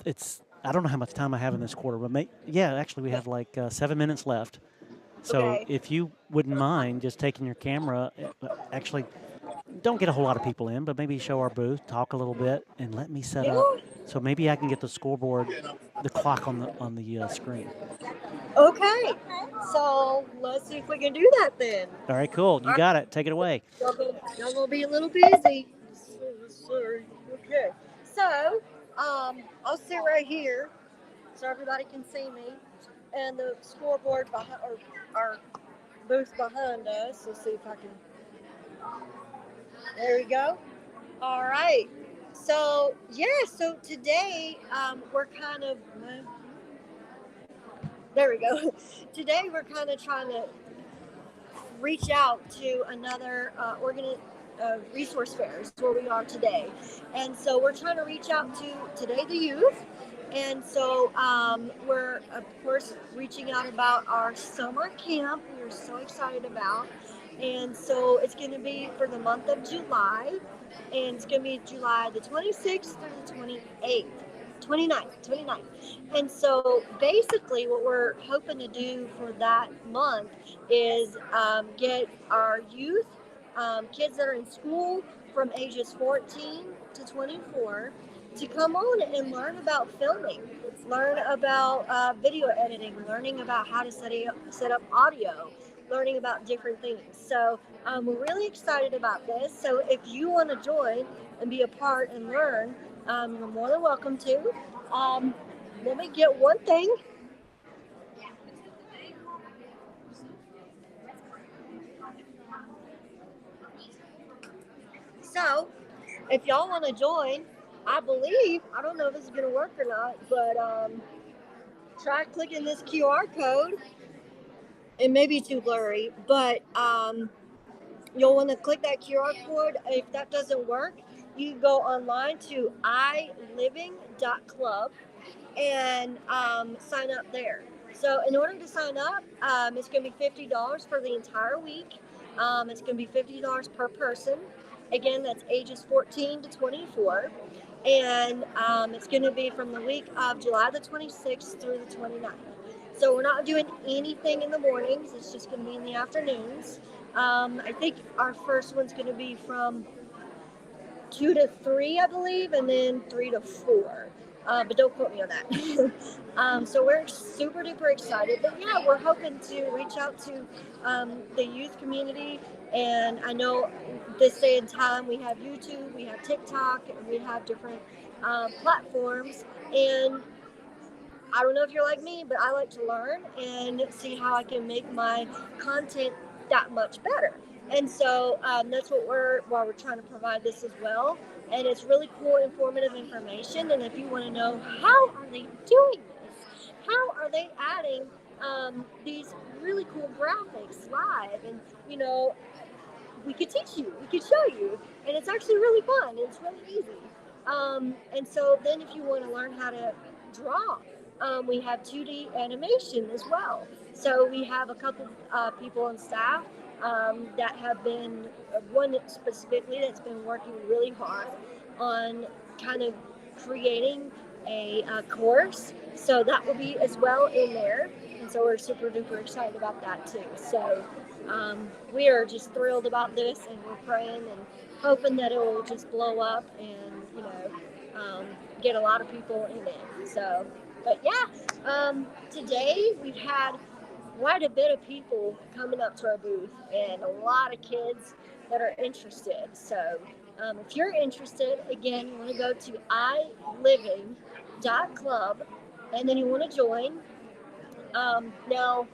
It's I don't know how much time I have in this quarter, but actually we have like 7 minutes left. So Okay. if you wouldn't mind just taking your camera, actually don't get a whole lot of people in, but maybe show our booth, talk a little bit, and let me set up. So maybe I can get the scoreboard, the clock on the screen. Okay. So let's see if we can do that then. All right, cool. You got it. Take it away. Y'all gonna be a little busy. Sorry. Okay. So, I'll sit right here so everybody can see me, and the scoreboard behind, or our booth behind us. Let's see if I can. There we go. All right. So so today we're kind of. There we go. Today we're kind of trying to reach out to another resource fairs where we are today. And so we're trying to reach out to today the youth. And so we're, of course, reaching out about our summer camp we're so excited about. And so it's going to be for the month of July. And it's going to be July the 26th through the 29th. And so basically what we're hoping to do for that month is get our youth, kids that are in school from ages 14 to 24 to come on and learn about filming, learn about video editing, learning about how to set up audio, learning about different things. So we're really excited about this. So if you want to join and be a part and learn, you're more than welcome to. Let me get one thing. So, if y'all want to join, I don't know if this is going to work or not, but try clicking this QR code. It may be too blurry, but you'll want to click that QR code. If that doesn't work, you go online to iliving.club and sign up there. So in order to sign up, it's going to be $50 for the entire week. It's going to be $50 per person. Again, that's ages 14 to 24. And it's going to be from the week of July the 26th through the 29th. So we're not doing anything in the mornings. It's just going to be in the afternoons. I think our first one's going to be from 2 to 3, I believe, and then 3 to 4. But don't quote me on that. So we're super duper excited. But yeah, we're hoping to reach out to the youth community. And I know this day and time we have YouTube, we have TikTok, and we have different platforms. And I don't know if you're like me, but I like to learn and see how I can make my content that much better. And so that's why we're trying to provide this as well. And it's really cool, informative information. And if you want to know how are they doing this, how are they adding these really cool graphics live, and you know, we could teach you, we could show you, and it's actually really fun. It's really easy. And so then, if you want to learn how to draw, we have 2D animation as well. So we have a couple people on staff that have been one specifically that's been working really hard on kind of creating a course. So that will be as well in there, and so we're super duper excited about that too. So we are just thrilled about this, and we're praying and hoping that it will just blow up and get a lot of people in it. So, but yeah, today we've had quite a bit of people coming up to our booth and a lot of kids that are interested. So, if you're interested, again, you want to go to iliving.club and then you want to join. Now,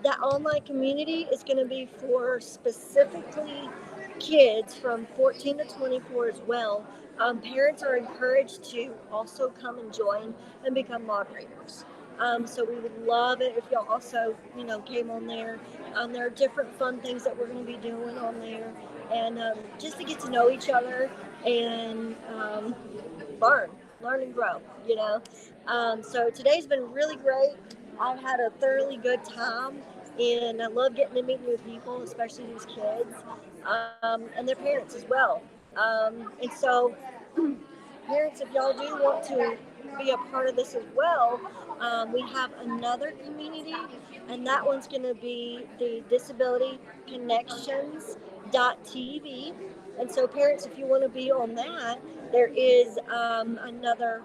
that online community is going to be for specifically kids from 14 to 24 as well. Parents are encouraged to also come and join and become moderators. So we would love it if y'all also, came on there. There are different fun things that we're going to be doing on there, and just to get to know each other and learn and grow. So today's been really great. I've had a thoroughly good time, and I love getting to meet new people, especially these kids, and their parents as well. And so, parents, if y'all do want to be a part of this as well, we have another community, and that one's going to be the Disability Connections TV. And so, parents, if you want to be on that, there is another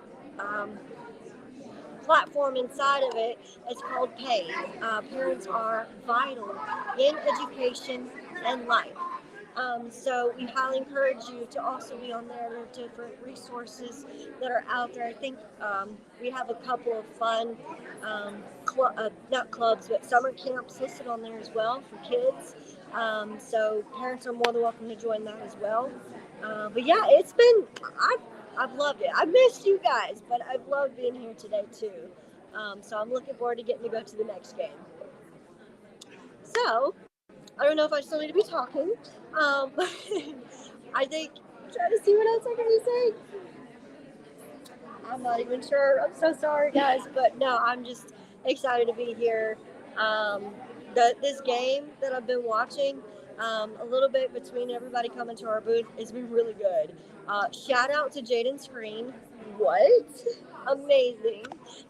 platform inside of it. It's called PAVE. Parents are vital in education and life. So we highly encourage you to also be on there. There are different resources that are out there. I think we have a couple of fun, not clubs, but summer camps listed on there as well for kids. So parents are more than welcome to join that as well. But yeah, I've loved it. I missed you guys, but I've loved being here today too. So I'm looking forward to getting to go to the next game. So I don't know if I still need to be talking. I think, trying to see what else I can be saying. I'm not even sure. I'm so sorry, guys. But no, I'm just excited to be here. This game that I've been watching, a little bit between everybody coming to our booth, has been really good. Shout out to Jaden Screen. What? Amazing.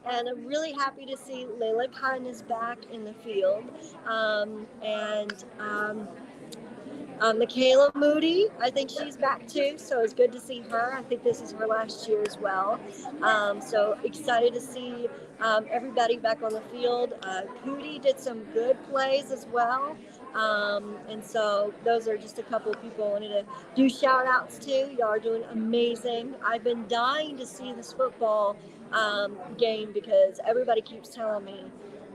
And I'm really happy to see Layla Kindness back in the field. Michaela Moody, I think she's back too, so it's good to see her. I think this is her last year as well. So excited to see everybody back on the field. Cootie did some good plays as well. And so those are just a couple of people I wanted to do shout outs to. Y'all are doing amazing. I've been dying to see this football game because everybody keeps telling me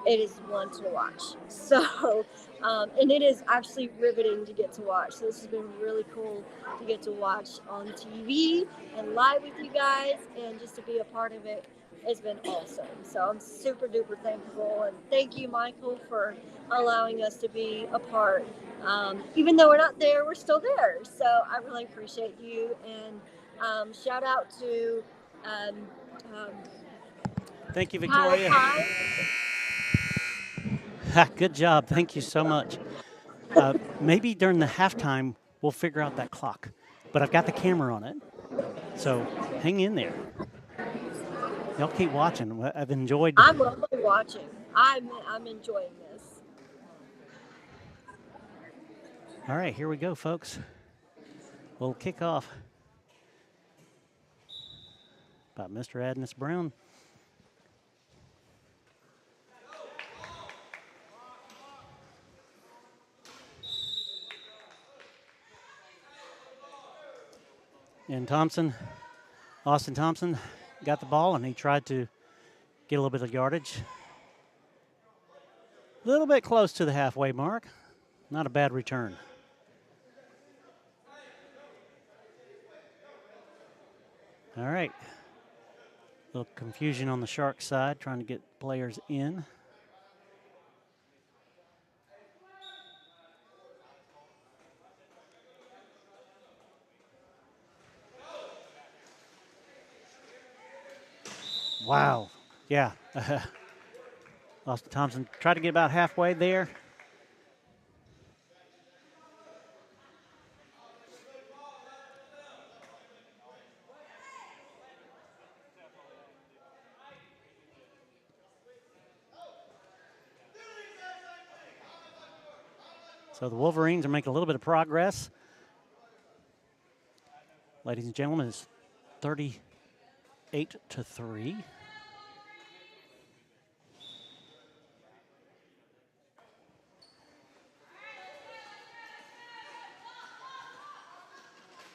it is one to watch. So, and it is actually riveting to get to watch. So this has been really cool to get to watch on TV and live with you guys, and just to be a part of it has been awesome. So I'm super duper thankful, and thank you, Michael, for allowing us to be a part. Even though we're not there, we're still there. So I really appreciate you, and shout out to Thank you, Victoria. Good job. Thank you so much. Maybe during the halftime, we'll figure out that clock. But I've got the camera on it. So hang in there. Y'all keep watching. I've enjoyed. I'm really watching. I'm enjoying this. All right, here we go, folks. We'll kick off by Mr. Adnis Brown. And Austin Thompson, got the ball, and he tried to get a little bit of yardage. A little bit close to the halfway mark. Not a bad return. All right. A little confusion on the Sharks side, trying to get players in. Wow. Yeah. Austin Thompson tried to get about halfway there. So the Wolverines are making a little bit of progress. Ladies and gentlemen, it's 38-3.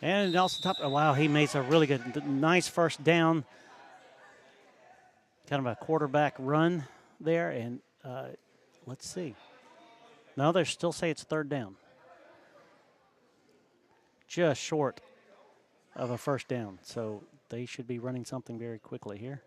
And also top. Oh, wow, he makes a really good, nice first down. Kind of a quarterback run there. And let's see. No, they still say it's third down. Just short of a first down. So they should be running something very quickly here.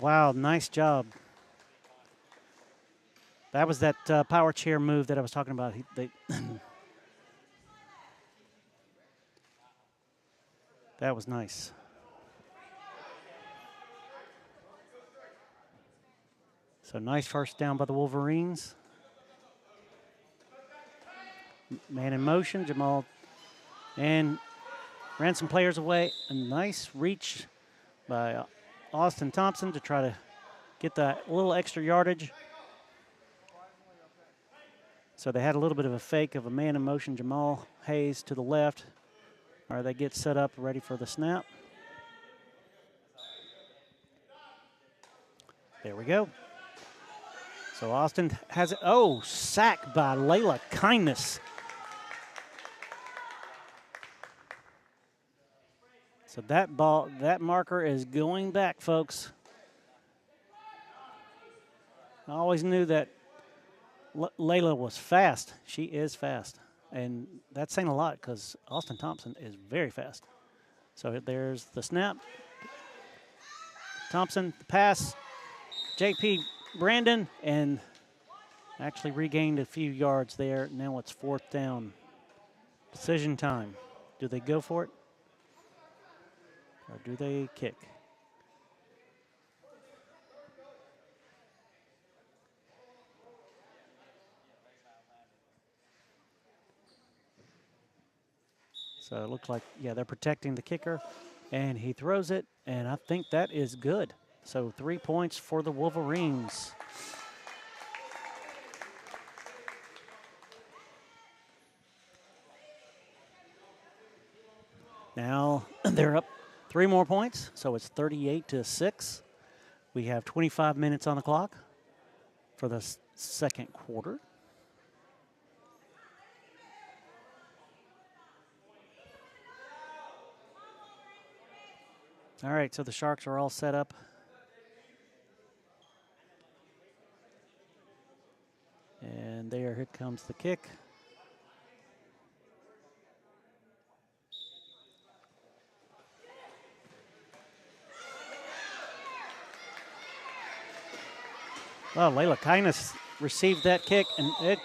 Wow, nice job. That was that power chair move that I was talking about. That was nice. So nice first down by the Wolverines. Man in motion, Jamal. And ran some players away. A nice reach by Austin Thompson to try to get that little extra yardage. So they had a little bit of a fake of a man in motion, Jamal Hayes to the left. All right, they get set up, ready for the snap. There we go. So Austin has it. Oh, sack by Layla Kindness. So that ball, that marker is going back, folks. I always knew that Layla was fast. She is fast. And that's saying a lot because Austin Thompson is very fast. So there's the snap. Thompson, the pass. JP Brandon, and actually regained a few yards there. Now it's fourth down. Decision time. Do they go for it? Or do they kick? So it looks like, yeah, they're protecting the kicker. And he throws it, and I think that is good. So 3 points for the Wolverines. Now they're up 3 more points, so it's 38-6. We have 25 minutes on the clock for the second quarter. All right, so the Sharks are all set up. And there, here comes the kick. Oh, Layla Kindness received that kick, and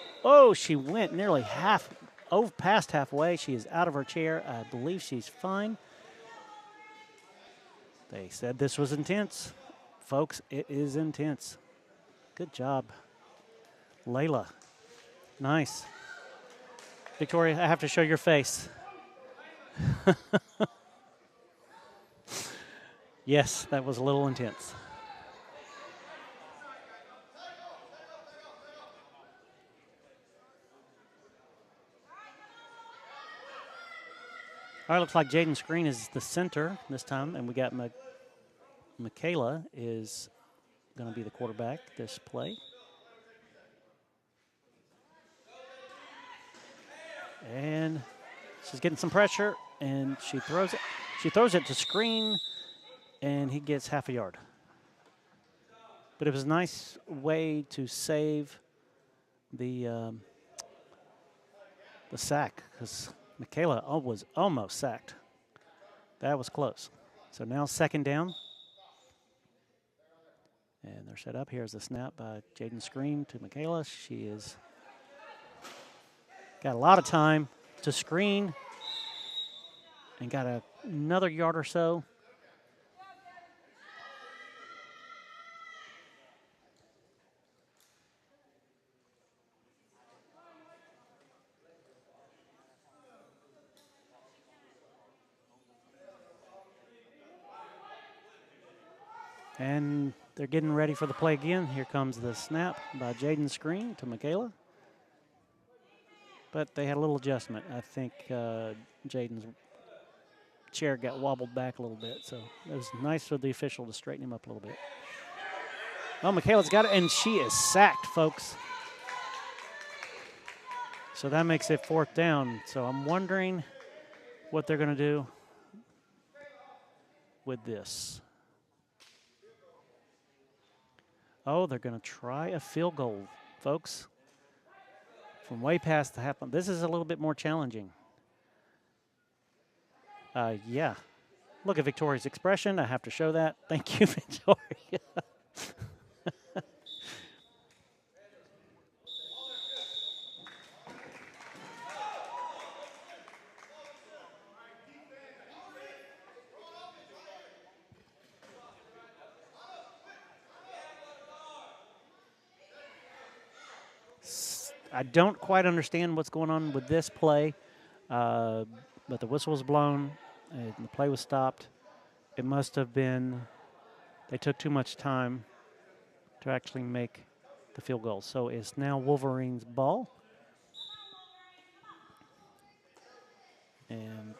she went nearly past halfway. She is out of her chair. I believe she's fine. They said this was intense. Folks, it is intense. Good job, Layla. Nice. Victoria, I have to show your face. Yes, that was a little intense. All right, looks like Jaden Screen is the center this time, and we got Michaela is going to be the quarterback this play. And she's getting some pressure, and she throws it. She throws it to Screen, and he gets half a yard. But it was a nice way to save the sack, because Michaela was almost sacked. That was close. So now second down. And they're set up. Here's the snap by Jaden Screen to Michaela. She is got a lot of time to screen and got another yard or so. And they're getting ready for the play again. Here comes the snap by Jaden Screen to Michaela. But they had a little adjustment. I think Jaden's chair got wobbled back a little bit. So it was nice for the official to straighten him up a little bit. Oh, Michaela's got it, and she is sacked, folks. So that makes it fourth down. So I'm wondering what they're going to do with this. Oh, they're going to try a field goal, folks. From way past the half. This is a little bit more challenging. Yeah. Look at Victoria's expression. I have to show that. Thank you, Victoria. I don't quite understand what's going on with this play, but the whistle was blown and the play was stopped. It must have been they took too much time to actually make the field goal. So it's now Wolverines' ball. And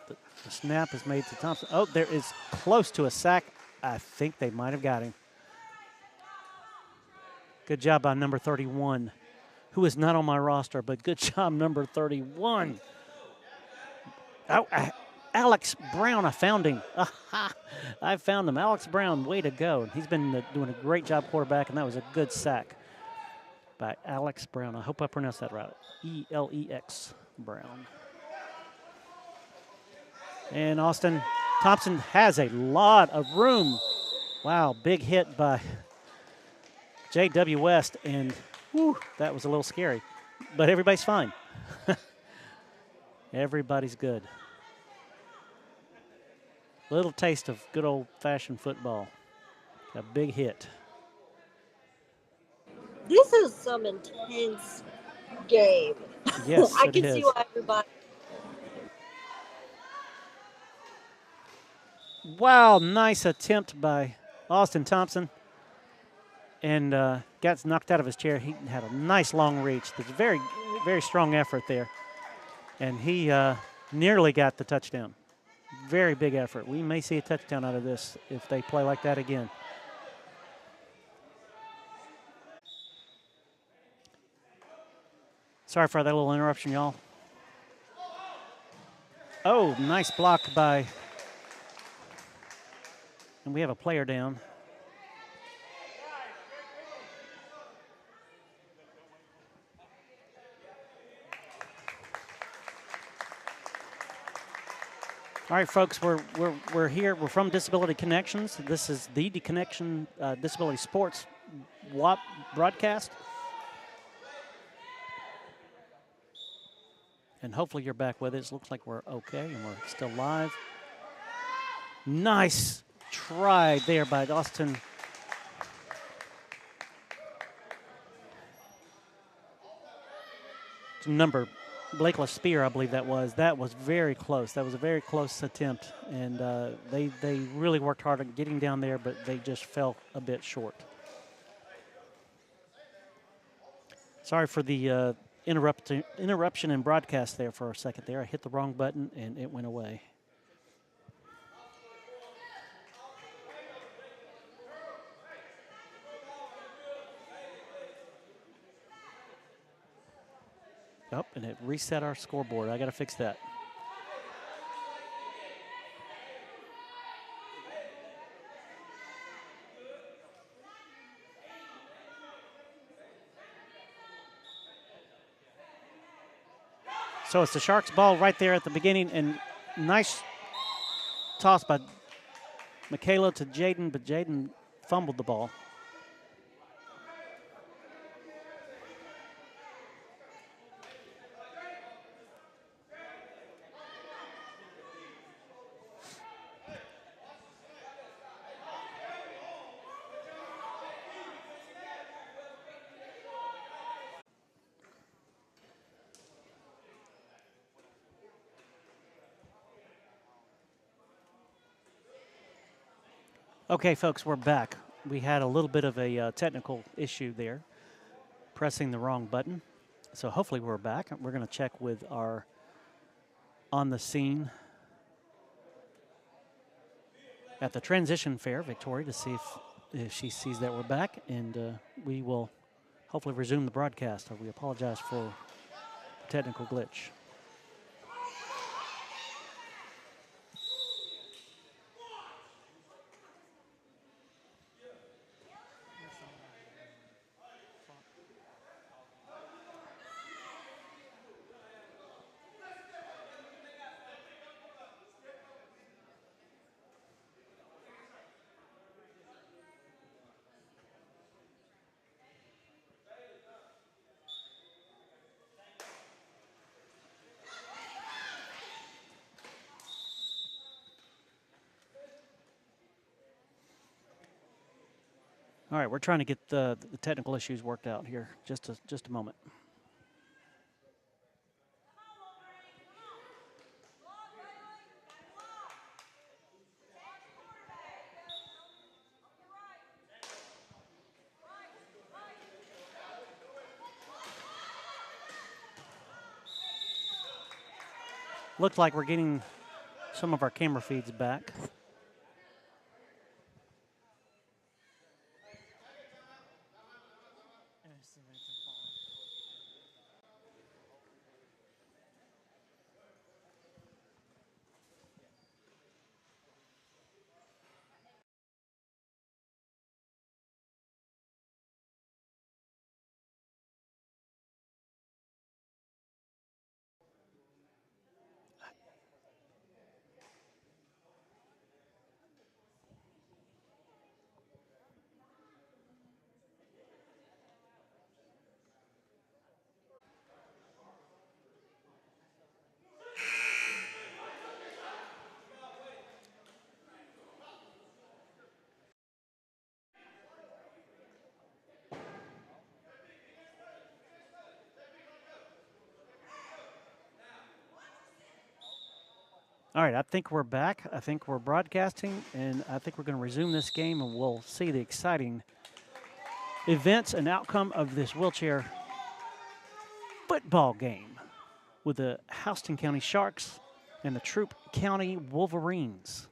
the snap is made to Thompson. Oh, there is close to a sack. I think they might have got him. Good job by number 31. Who is not on my roster, but good job, number 31. Oh, Alex Brown, I found him. I found him. Alex Brown, way to go. He's been doing a great job quarterback, and that was a good sack by Alex Brown. I hope I pronounced that right. E-L-E-X, Brown. And Austin Thompson has a lot of room. Wow, big hit by J.W. West, and whew, that was a little scary. But everybody's fine. Everybody's good. Little taste of good old-fashioned football. A big hit. This is some intense game. Yes, I it can is. see why everybody. Wow, nice attempt by Austin Thompson. And got knocked out of his chair. He had a nice long reach. There's a very, very strong effort there. And he nearly got the touchdown. Very big effort. We may see a touchdown out of this if they play like that again. Sorry for that little interruption, y'all. Oh, nice block by, and we have a player down. All right, folks, we're here. We're from Disability Connections. This is the Connection Disability Sports broadcast. And hopefully you're back with us. Looks like we're okay and we're still live. Nice try there by Austin. Number Blake LaSpear, I believe that was. That was very close. That was a very close attempt. And they really worked hard on getting down there, but they just fell a bit short. Sorry for the interruption in broadcast there for a second there. I hit the wrong button and it went away. Oh, and it reset our scoreboard. I got to fix that. So it's the Sharks' ball right there at the beginning, and nice toss by Michaela to Jaden, but Jaden fumbled the ball. Okay, folks, we're back. We had a little bit of a technical issue there, pressing the wrong button. So hopefully we're back. We're going to check with our on the scene at the transition fair, Victoria, to see if she sees that we're back, and we will hopefully resume the broadcast. We apologize for the technical glitch. All right, we're trying to get the technical issues worked out here. Just a moment. Looks like we're getting some of our camera feeds back. All right, I think we're back. I think we're broadcasting, and I think we're going to resume this game, and we'll see the exciting events and outcome of this wheelchair football game with the Houston County Sharks and the Troup County Wolverines.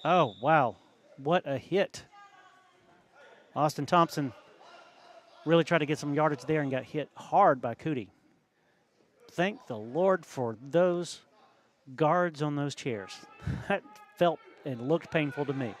Oh, wow. What a hit. Austin Thompson really tried to get some yardage there and got hit hard by Cootie. Thank the Lord for those guards on those chairs. That felt and looked painful to me.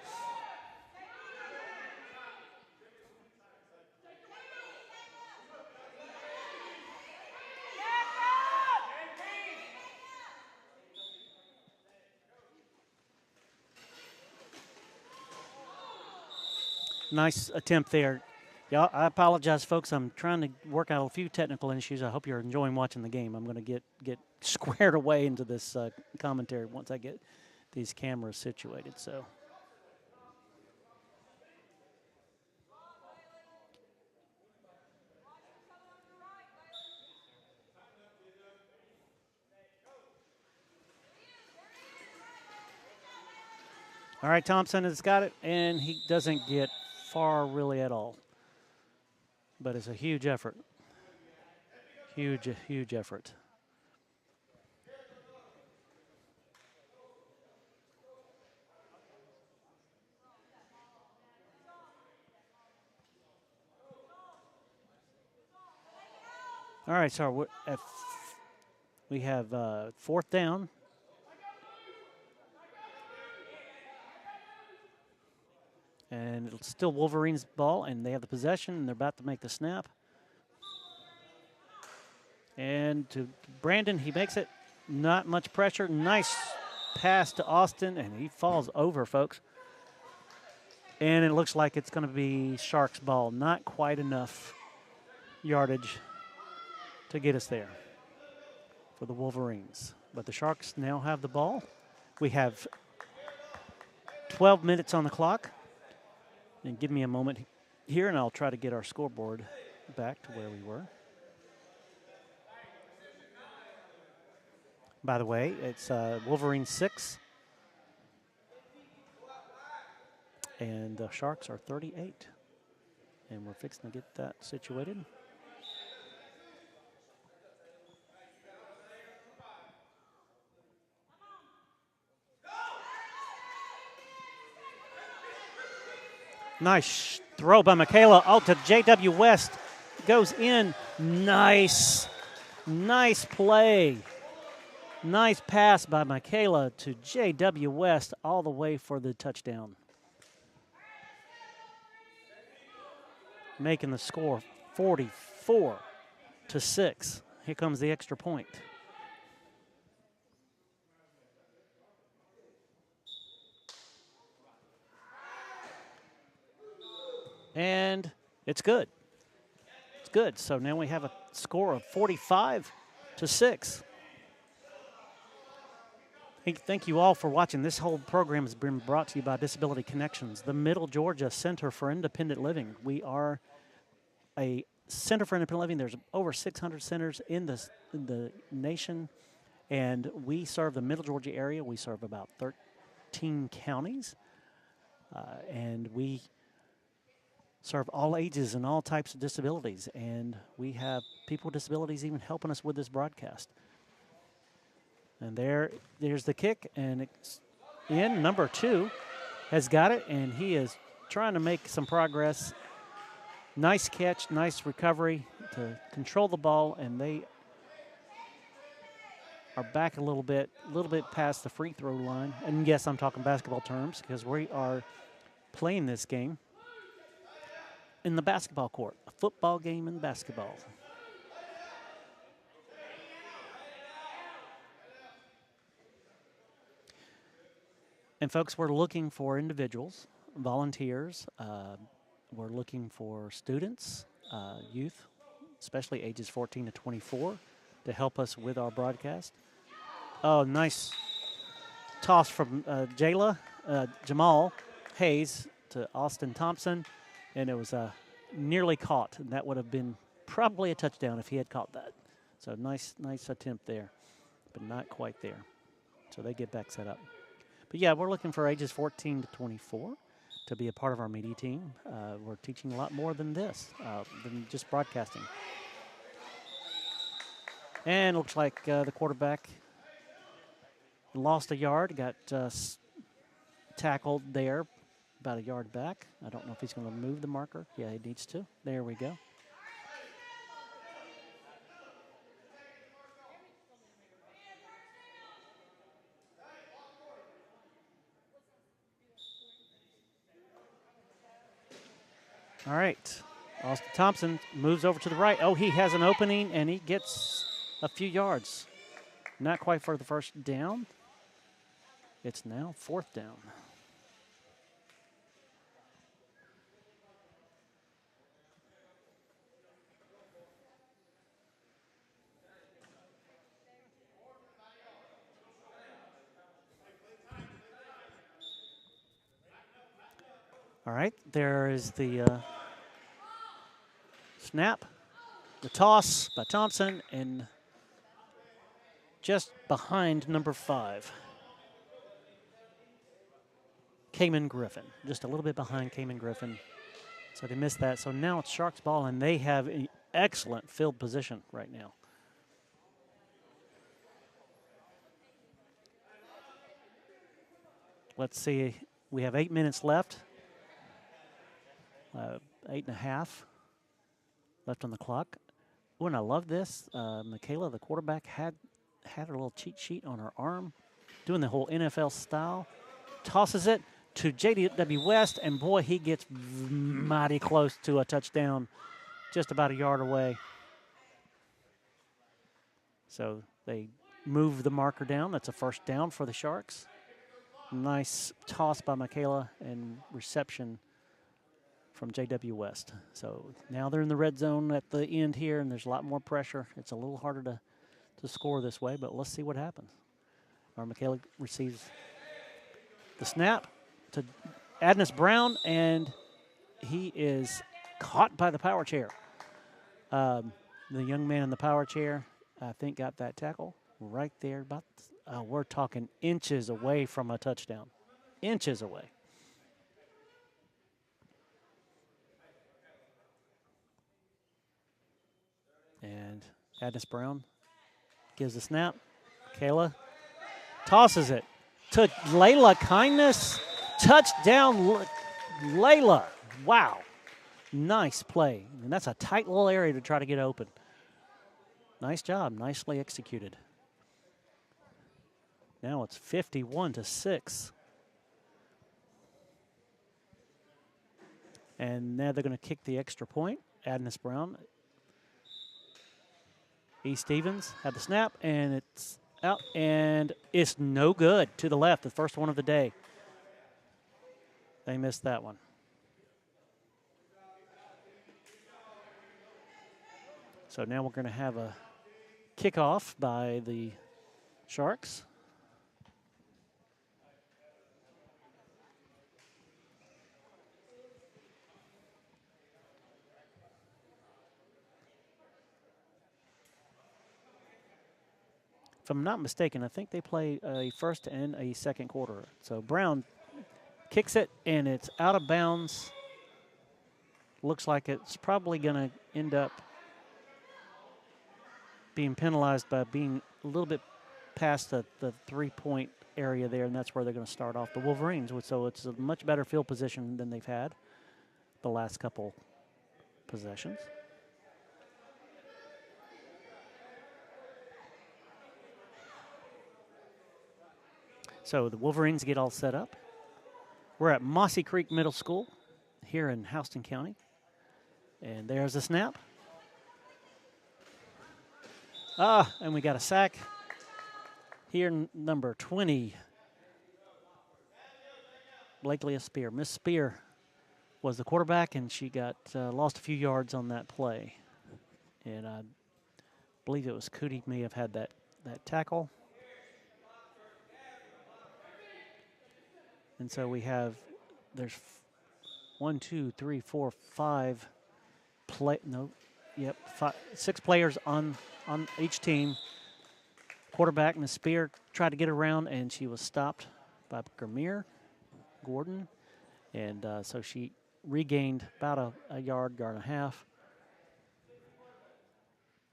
Nice attempt there. Yeah, I apologize, folks. I'm trying to work out a few technical issues. I hope you're enjoying watching the game. I'm going to get squared away into this commentary once I get these cameras situated. So. All right, Thompson has got it, and he doesn't get far really at all. But it's a huge effort. Huge effort. All right, so we have fourth down. And it's still Wolverines' ball, and they have the possession, and they're about to make the snap. And to Brandon, he makes it. Not much pressure. Nice pass to Austin, and he falls over, folks. And it looks like it's going to be Sharks' ball. Not quite enough yardage to get us there for the Wolverines. But the Sharks now have the ball. We have 12 minutes on the clock. And give me a moment here, and I'll try to get our scoreboard back to where we were. By the way, it's Wolverines 6. And the Sharks are 38. And we're fixing to get that situated. Nice throw by Michaela out to J.W. West. Goes in. Nice. Nice play. Nice pass by Michaela to J.W. West all the way for the touchdown. Making the score 44-6. Here comes the extra point. And it's good. It's good. So now we have a score of 45-6. Thank you all for watching. This whole program has been brought to you by Disability Connections, the Middle Georgia Center for Independent Living. We are a center for independent living. There's over 600 centers in the nation, and we serve the Middle Georgia area. We serve about 13 counties, and we serve all ages and all types of disabilities, and we have people with disabilities even helping us with this broadcast. And there's the kick, and it's in. Number 2 has got it, and he is trying to make some progress. Nice catch, nice recovery to control the ball, and they are back a little bit past the free throw line. And yes, I'm talking basketball terms because we are playing this game in the basketball court, a football game in basketball. And folks, we're looking for individuals, volunteers. We're looking for students, youth, especially ages 14 to 24, to help us with our broadcast. Oh, nice toss from Jamal Hayes to Austin Thompson, and it was nearly caught, and that would have been probably a touchdown if he had caught that. So nice attempt there, but not quite there. So they get back set up. But yeah, we're looking for ages 14 to 24 to be a part of our media team. We're teaching a lot more than this, than just broadcasting. And it looks like the quarterback lost a yard, got tackled there about a yard back. I don't know if he's going to move the marker. Yeah, he needs to. There we go. All right. Austin Thompson moves over to the right. Oh, he has an opening, and he gets a few yards. Not quite for the first down. It's now 4th down. All right, there is the snap, the toss by Thompson, and just behind number 5, Cayman Griffin. Just a little bit behind Cayman Griffin. So they missed that. So now it's Sharks ball, and they have an excellent field position right now. Let's see. We have 8 minutes left. 8.5 left on the clock. Oh, and I love this. Michaela, the quarterback, had her little cheat sheet on her arm, doing the whole NFL style. Tosses it to JW West, and boy, he gets mighty close to a touchdown, just about a yard away. So they move the marker down. That's a first down for the Sharks. Nice toss by Michaela and reception from JW West. So now they're in the red zone at the end here, and there's a lot more pressure. It's a little harder to score this way, but let's see what happens. Our Michaela receives the snap to Adnis Brown, and he is caught by the power chair. The young man in the power chair, I think, got that tackle right there. About we're talking inches away from a touchdown. Inches away. And Adnis Brown gives the snap. Kayla tosses it to Layla Kindness. Touchdown, Layla. Wow. Nice play. And that's a tight little area to try to get open. Nice job. Nicely executed. Now it's 51-6. And now they're going to kick the extra point. Adnis Brown. E. Stevens had the snap, and it's out, and it's no good to the left, the first one of the day. They missed that one. So now we're going to have a kickoff by the Sharks. If I'm not mistaken, I think they play a first and a second quarter. So Brown kicks it, and it's out of bounds. Looks like it's probably going to end up being penalized by being a little bit past the 3-point area there, and that's where they're going to start off the Wolverines. So it's a much better field position than they've had the last couple possessions. So the Wolverines get all set up. We're at Mossy Creek Middle School here in Houston County. And there's the snap. And we got a sack. Here, number 20, Blakely Spear. Miss Spear was the quarterback, and she got lost a few yards on that play. And I believe it was Cootie may have had that tackle. And so we have, there's 6 players on each team. Quarterback, Miss Spear, tried to get around, and she was stopped by Gordon. And so she regained about a yard and a half.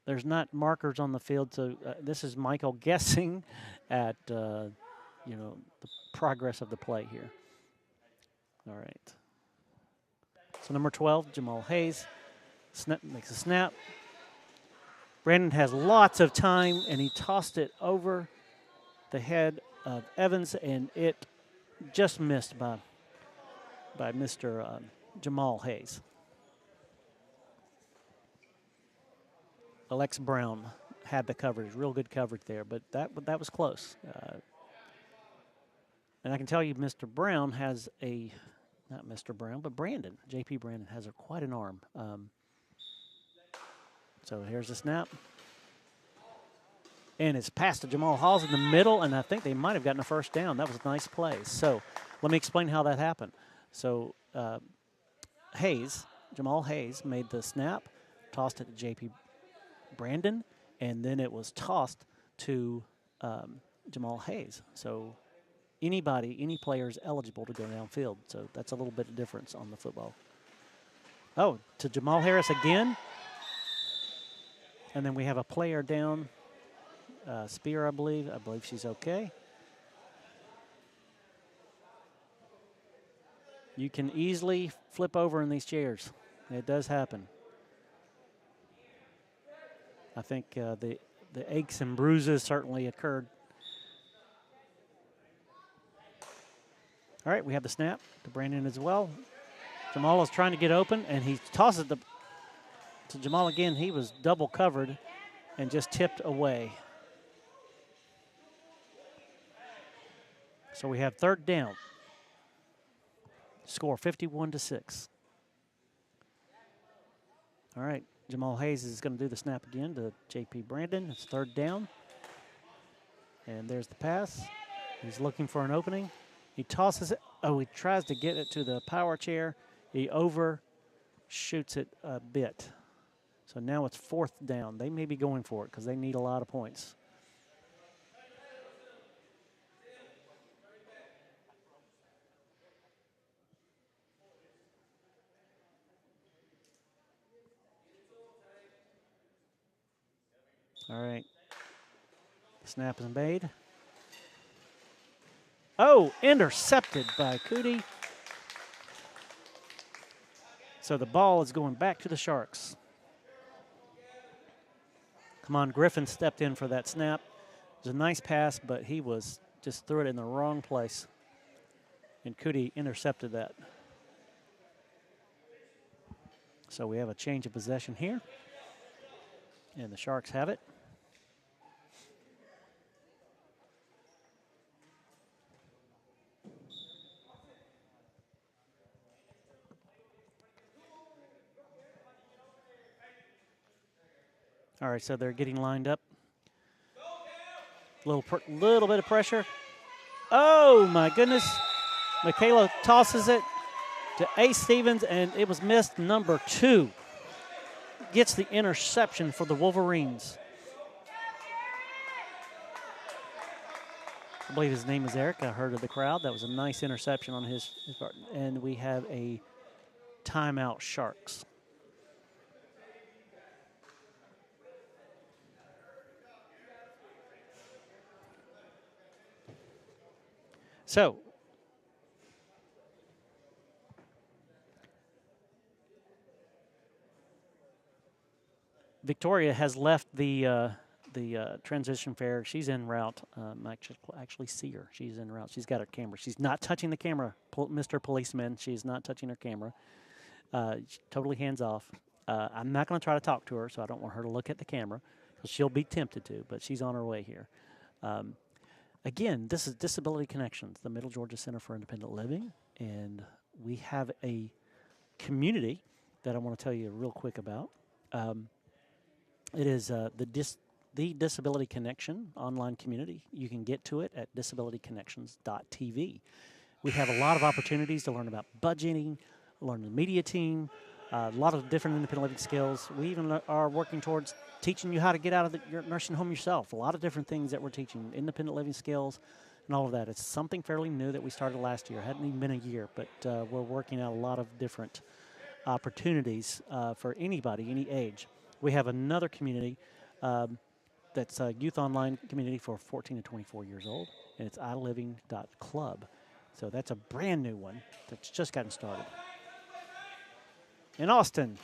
There's not markers on the field, so this is Michael guessing at, the progress of the play here. All right. So number 12, Jamal Hayes, makes a snap. Brandon has lots of time, and he tossed it over the head of Evans, and it just missed by Mr. Jamal Hayes. Alex Brown had the coverage, real good coverage there, but that was close. And I can tell you, Mr. Brown has not Mr. Brown, but Brandon, J.P. Brandon has quite an arm. So here's the snap. And it's passed to Jamal Halls in the middle, and I think they might have gotten a first down. That was a nice play. So let me explain how that happened. So Jamal Hayes made the snap, tossed it to J.P. Brandon, and then it was tossed to Jamal Hayes. So any player is eligible to go downfield. So that's a little bit of difference on the football. Oh, to Jamal Harris again. And then we have a player down, Spear, I believe. I believe she's okay. You can easily flip over in these chairs. It does happen. I think the aches and bruises certainly occurred. All right, we have the snap to Brandon as well. Jamal is trying to get open, and he tosses it to Jamal again. He was double covered and just tipped away. So we have third down. Score 51-6. All right, Jamal Hayes is going to do the snap again to J.P. Brandon. It's third down. And there's the pass. He's looking for an opening. He tosses it. Oh, he tries to get it to the power chair. He overshoots it a bit. So now it's fourth down. They may be going for it because they need a lot of points. All right. Snap is made. Oh, intercepted by Cootie. So the ball is going back to the Sharks. Come on, Griffin stepped in for that snap. It was a nice pass, but he was just threw it in the wrong place. And Cootie intercepted that. So we have a change of possession here. And the Sharks have it. All right, so they're getting lined up. Little bit of pressure. Oh, my goodness. Michaela tosses it to Ace Stevens, and it was missed. Number 2 gets the interception for the Wolverines. I believe his name is Eric. I heard of the crowd. That was a nice interception on his part. And we have a timeout, Sharks. So, Victoria has left the transition fair. She's en route. Actually see her. She's en route. She's got her camera. She's not touching the camera, Mr. Policeman. She's not touching her camera. Totally hands off. I'm not going to try to talk to her, so I don't want her to look at the camera. She'll be tempted to, but she's on her way here. Again, this is Disability Connections, the Middle Georgia Center for Independent Living, and we have a community that I want to tell you real quick about. It is the Disability Connection online community. You can get to it at disabilityconnections.tv. We have a lot of opportunities to learn about budgeting, learn the media team, a lot of different independent living skills. We even are working towards teaching you how to get out of your nursing home yourself. A lot of different things that we're teaching, independent living skills and all of that. It's something fairly new that we started last year. It hadn't even been a year, but we're working out a lot of different opportunities for anybody, any age. We have another community that's a youth online community for 14 to 24 years old, and it's iliving.club. So that's a brand new one that's just gotten started. And Austin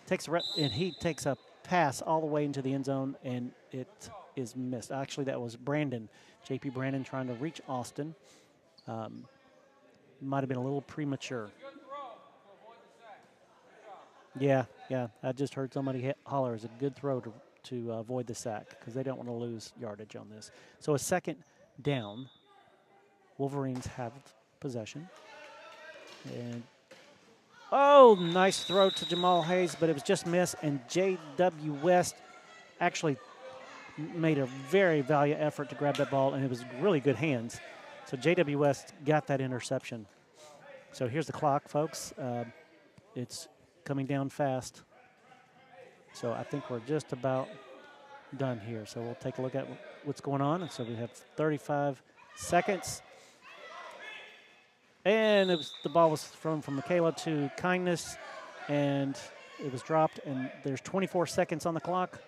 takes a pass all the way into the end zone, and it is missed. Actually, that was Brandon, J.P. Brandon, trying to reach Austin. Might have been a little premature. Yeah, I just heard somebody holler. It's a good throw to avoid the sack because they don't want to lose yardage on this. So a second down. Wolverines have possession. And oh, nice throw to Jamal Hayes, but it was just missed. And J.W. West actually made a very valiant effort to grab that ball, and it was really good hands. So J.W. West got that interception. So here's the clock, folks. It's coming down fast. So I think we're just about done here. So we'll take a look at what's going on. And so we have 35 seconds. And the ball was thrown from Michaela to Kindness, and it was dropped, and there's 24 seconds on the clock.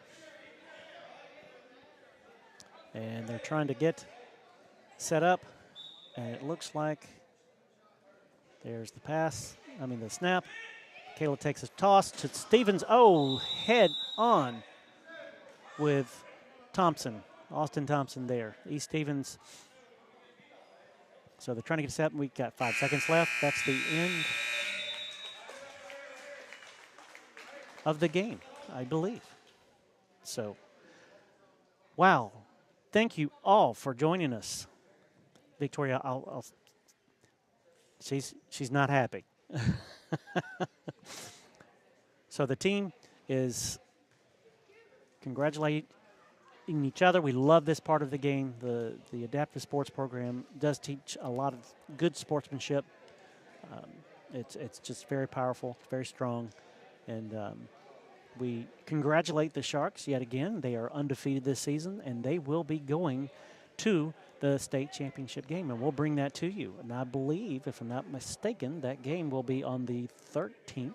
And they're trying to get set up, and it looks like there's the snap. Michaela takes a toss to Stevens. Oh, head on. with Thompson, Austin Thompson there. East Stevens. So they're trying to get set. We've got 5 seconds left. That's the end of the game, I believe. So, wow. Thank you all for joining us. Victoria, she's not happy. So the team is congratulating each other. We love this part of the game. The adaptive sports program does teach a lot of good sportsmanship. It's just very powerful, very strong, and we congratulate the Sharks yet again. They are undefeated this season, and they will be going to the state championship game, and we'll bring that to you. And I believe, if I'm not mistaken, that game will be on the 13th.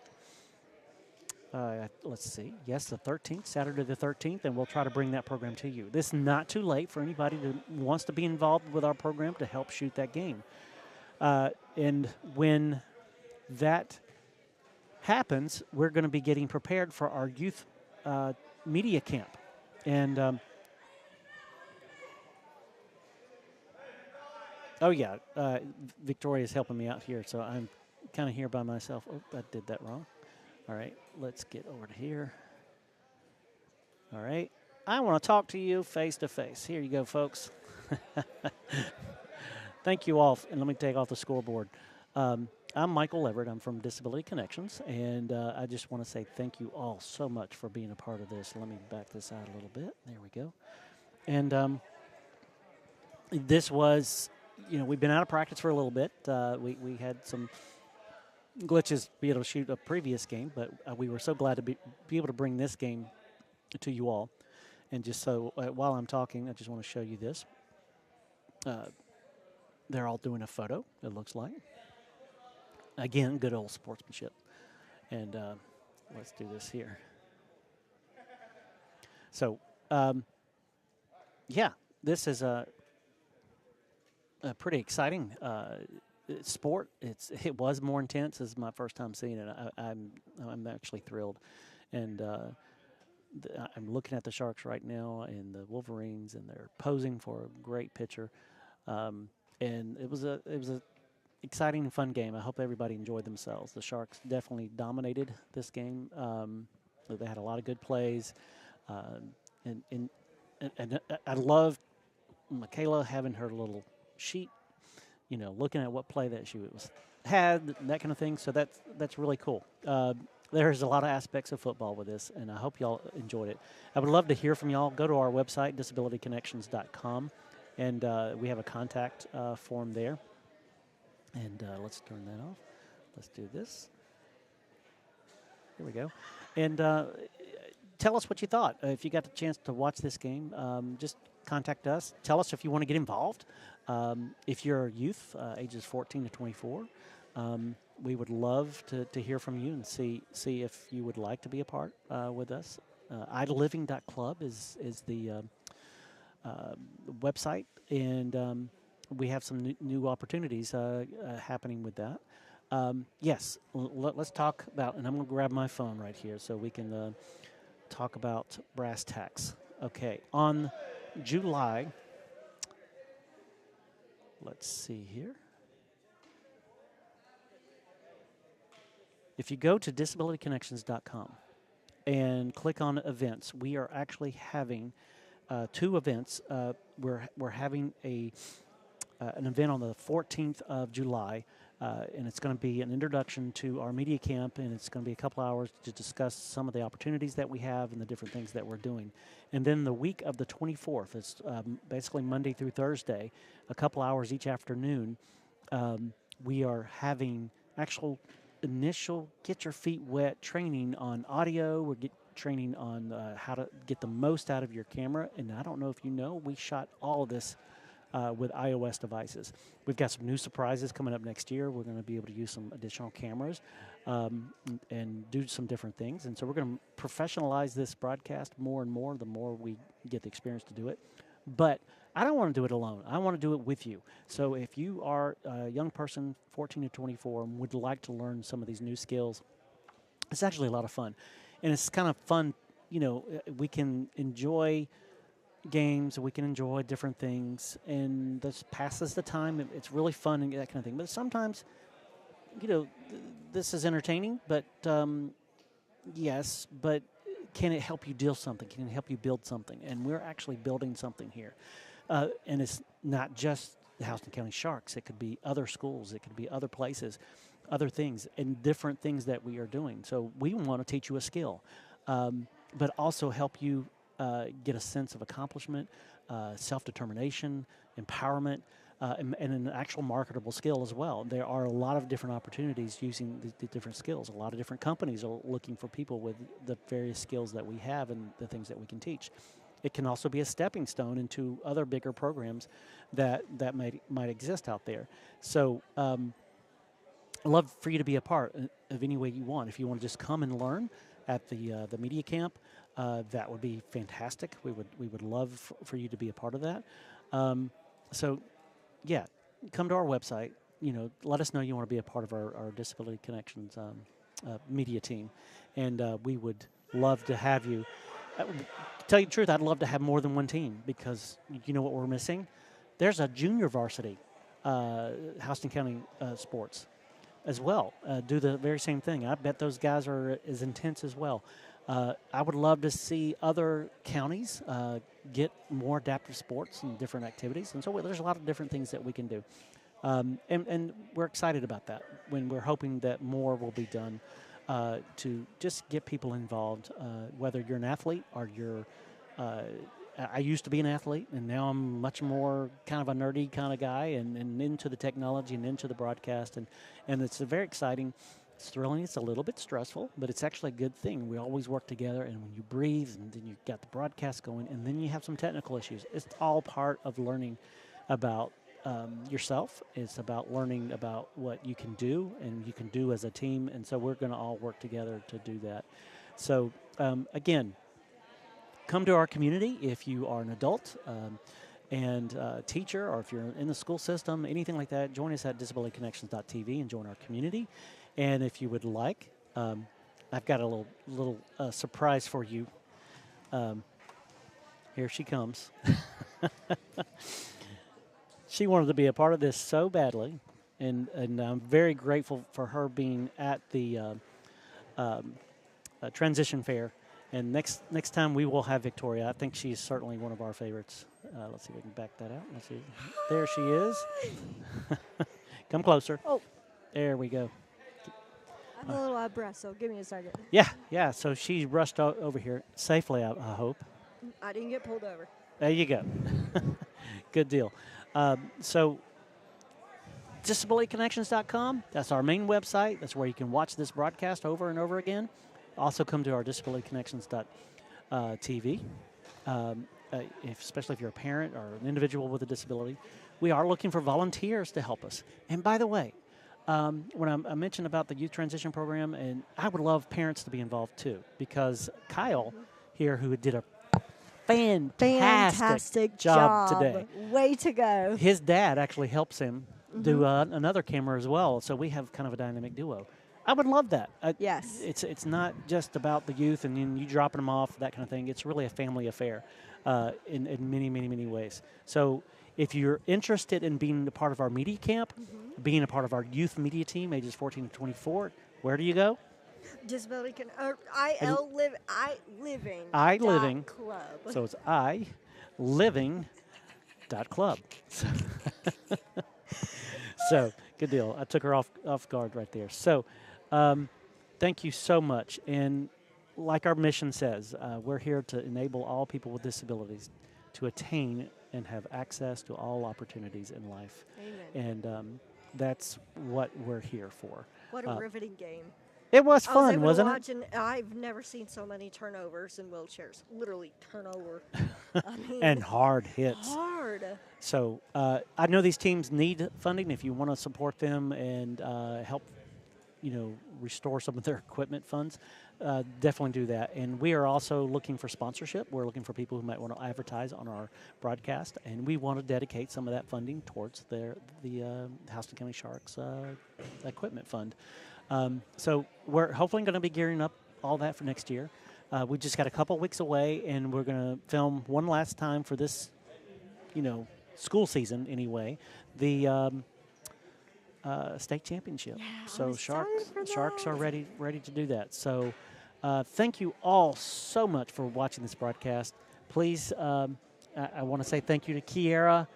Let's see. Yes, the 13th, Saturday the 13th, and we'll try to bring that program to you. This is not too late for anybody who wants to be involved with our program to help shoot that game. And when that happens, we're going to be getting prepared for our youth media camp. And oh, yeah, Victoria's helping me out here, so I'm kind of here by myself. Oh, I did that wrong. All right, let's get over to here. All right, I want to talk to you face to face. Here you go, folks. Thank you all, and let me take off the scoreboard. I'm Michael Everett. I'm from Disability Connections, and I just want to say thank you all so much for being a part of this. Let me back this out a little bit. There we go. And this was, we've been out of practice for a little bit. We had some glitches to be able to shoot a previous game, but we were so glad to be able to bring this game to you all. And just so while I'm talking, I just want to show you this. They're all doing a photo, it looks like. Again, good old sportsmanship. And let's do this here. So, yeah, this is a pretty exciting sport. It was more intense. This is my first time seeing it. I'm actually thrilled, and I'm looking at the Sharks right now and the Wolverines, and they're posing for a great picture. And it was a exciting and fun game. I hope everybody enjoyed themselves. The Sharks definitely dominated this game. They had a lot of good plays, and I loved Michaela having her little sheet, looking at what play that she had, that kind of thing. So that's really cool. There's a lot of aspects of football with this, and I hope y'all enjoyed it. I would love to hear from y'all. Go to our website, disabilityconnections.com, and we have a contact form there. And let's turn that off. Let's do this. Here we go. And tell us what you thought. If you got the chance to watch this game, just contact us. Tell us if you want to get involved. If you're a youth, ages 14 to 24, we would love to hear from you and see if you would like to be a part with us. idleliving.club is the website, and we have some new opportunities happening with that. Yes, let's talk about, and I'm going to grab my phone right here so we can talk about brass tacks. Okay, on July, let's see here. If you go to disabilityconnections.com and click on events, we are actually having 2 events. We're having an event on the 14th of July, and it's going to be an introduction to our media camp, and it's going to be a couple hours to discuss some of the opportunities that we have and the different things that we're doing. And then the week of the 24th, it's basically Monday through Thursday, a couple hours each afternoon, we are having actual initial get your feet wet training on audio. We're training on how to get the most out of your camera. And I don't know if you know, we shot all of this with iOS devices. We've got some new surprises coming up next year. We're going to be able to use some additional cameras and do some different things. And so we're going to professionalize this broadcast more and more the more we get the experience to do it. But I don't want to do it alone. I want to do it with you. So if you are a young person, 14 to 24, and would like to learn some of these new skills, it's actually a lot of fun. And it's kind of fun we can enjoy games, we can enjoy different things, and this passes the time. It's really fun and that kind of thing. But sometimes, this is entertaining, but yes, but can it help you deal something? Can it help you build something? And we're actually building something here. And it's not just the Houston County Sharks. It could be other schools. It could be other places, other things, and different things that we are doing. So we want to teach you a skill, but also help you get a sense of accomplishment, self-determination, empowerment, and an actual marketable skill as well. There are a lot of different opportunities using the different skills. A lot of different companies are looking for people with the various skills that we have and the things that we can teach. It can also be a stepping stone into other bigger programs that might exist out there. So I'd love for you to be a part of any way you want. If you want to just come and learn at the media camp, that would be fantastic. We would love for you to be a part of that. So yeah, come to our website. Let us know you want to be a part of our Disability Connections media team, and we would love to have you. To tell you the truth, I'd love to have more than one team, because you know what we're missing? There's a junior varsity, Houston County sports as well. Do the very same thing. I bet those guys are as intense as well. I would love to see other counties get more adaptive sports and different activities. And so there's a lot of different things that we can do. And we're excited about that, when we're hoping that more will be done to just get people involved, whether you're an athlete or you're I used to be an athlete, and now I'm much more kind of a nerdy kind of guy, and into the technology and into the broadcast. And it's very exciting. It's thrilling. It's a little bit stressful, but it's actually a good thing. We always work together, and when you breathe, and then you've got the broadcast going, and then you have some technical issues. It's all part of learning about yourself. It's about learning about what you can do, and you can do as a team. And so we're going to all work together to do that. So, again, come to our community if you are an adult and teacher, or if you're in the school system, anything like that. Join us at disabilityconnections.tv and join our community. And if you would like, I've got a little surprise for you. Here she comes. She wanted to be a part of this so badly, and I'm very grateful for her being at the transition fair. And next time we will have Victoria. I think she's certainly one of our favorites. Let's see if we can back that out. Let's see. There she is. Come closer. Oh. There we go. I'm a little out of breath, so give me a second. Yeah. So she rushed over here safely, I hope. I didn't get pulled over. There you go. Good deal. So disabilityconnections.com, that's our main website. That's where you can watch this broadcast over and over again. Also come to our disabilityconnections.tv, especially if you're a parent or an individual with a disability. We are looking for volunteers to help us. And by the way, when I mentioned about the youth transition program, and I would love parents to be involved too, because Kyle here, who did a fantastic job today. Way to go. His dad actually helps him do another camera as well, so we have kind of a dynamic duo. I would love that. Yes. It's not just about the youth and then you dropping them off, that kind of thing. It's really a family affair in many, many, many ways. So if you're interested in being a part of our media camp, being a part of our youth media team, ages 14 to 24, where do you go? Disability iLiving club. So it's iLiving.club. So good deal. I took her off guard right there. So thank you so much. And like our mission says, we're here to enable all people with disabilities to attain and have access to all opportunities in life. Amen. And that's what we're here for. What a riveting game. It was fun, wasn't it? I've never seen so many turnovers in wheelchairs. Literally turnover. I mean, And hard hits. hard. So I know these teams need funding. If you want to support them and help, restore some of their equipment funds, definitely do that. And we are also looking for sponsorship. We're looking for people who might want to advertise on our broadcast, and we want to dedicate some of that funding towards the Houston County Sharks equipment fund. So we're hopefully going to be gearing up all that for next year. We just got a couple weeks away, and we're going to film one last time for this, school season anyway. The state championship. So I'm excited for Sharks are that. ready to do that. So thank you all so much for watching this broadcast. Please, I want to say thank you to Kiera,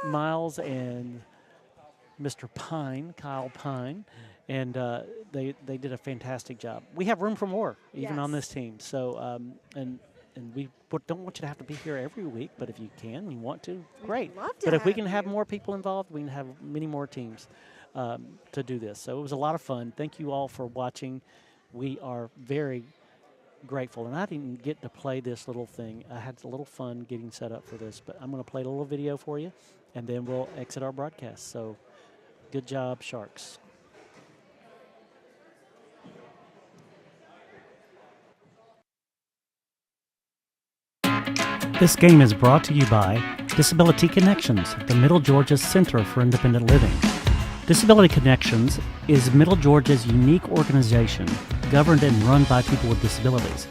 Miles, and Mr. Pine, Kyle Pine, and they did a fantastic job. We have room for more, even on this Yes. team. So and we don't want you to have to be here every week, but if you can, you want to, great. love to But if we have can have you. more people involved, we can have many more teams to do this. So it was a lot of fun. Thank you all for watching. We are very grateful, and I didn't get to play this little thing. I had a little fun getting set up for this, but I'm going to play a little video for you, and then we'll exit our broadcast. So good job, Sharks. This game is brought to you by Disability Connections, the Middle Georgia Center for Independent Living. Disability Connections is Middle Georgia's unique organization governed and run by people with disabilities.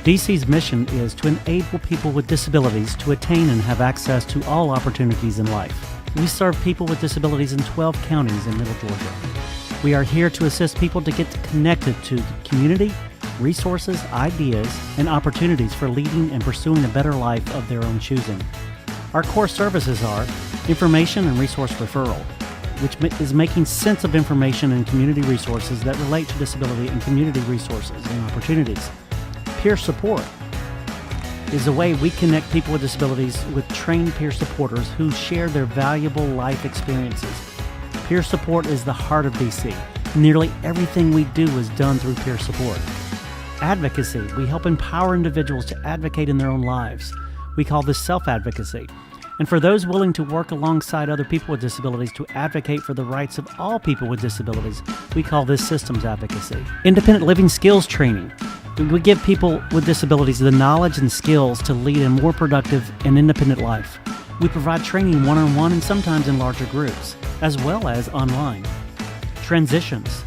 DC's mission is to enable people with disabilities to attain and have access to all opportunities in life. We serve people with disabilities in 12 counties in Middle Georgia. We are here to assist people to get connected to the community, resources, ideas, and opportunities for leading and pursuing a better life of their own choosing. Our core services are information and resource referral, which is making sense of information and community resources that relate to disability and community resources and opportunities. Peer support is a way we connect people with disabilities with trained peer supporters who share their valuable life experiences. Peer support is the heart of DC. Nearly everything we do is done through peer support. Advocacy. We help empower individuals to advocate in their own lives. We call this self-advocacy. And for those willing to work alongside other people with disabilities to advocate for the rights of all people with disabilities, we call this systems advocacy. Independent living skills training. We give people with disabilities the knowledge and skills to lead a more productive and independent life. We provide training one-on-one and sometimes in larger groups, as well as online. Transitions.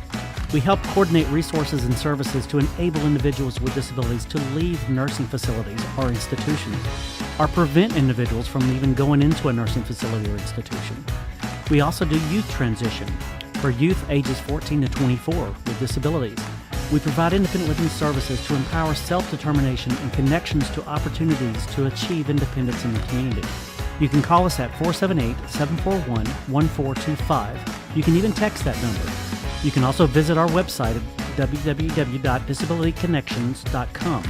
We help coordinate resources and services to enable individuals with disabilities to leave nursing facilities or institutions, or prevent individuals from even going into a nursing facility or institution. We also do youth transition for youth ages 14 to 24 with disabilities. We provide independent living services to empower self-determination and connections to opportunities to achieve independence in the community. You can call us at 478-741-1425. You can even text that number. You can also visit our website at www.disabilityconnections.com.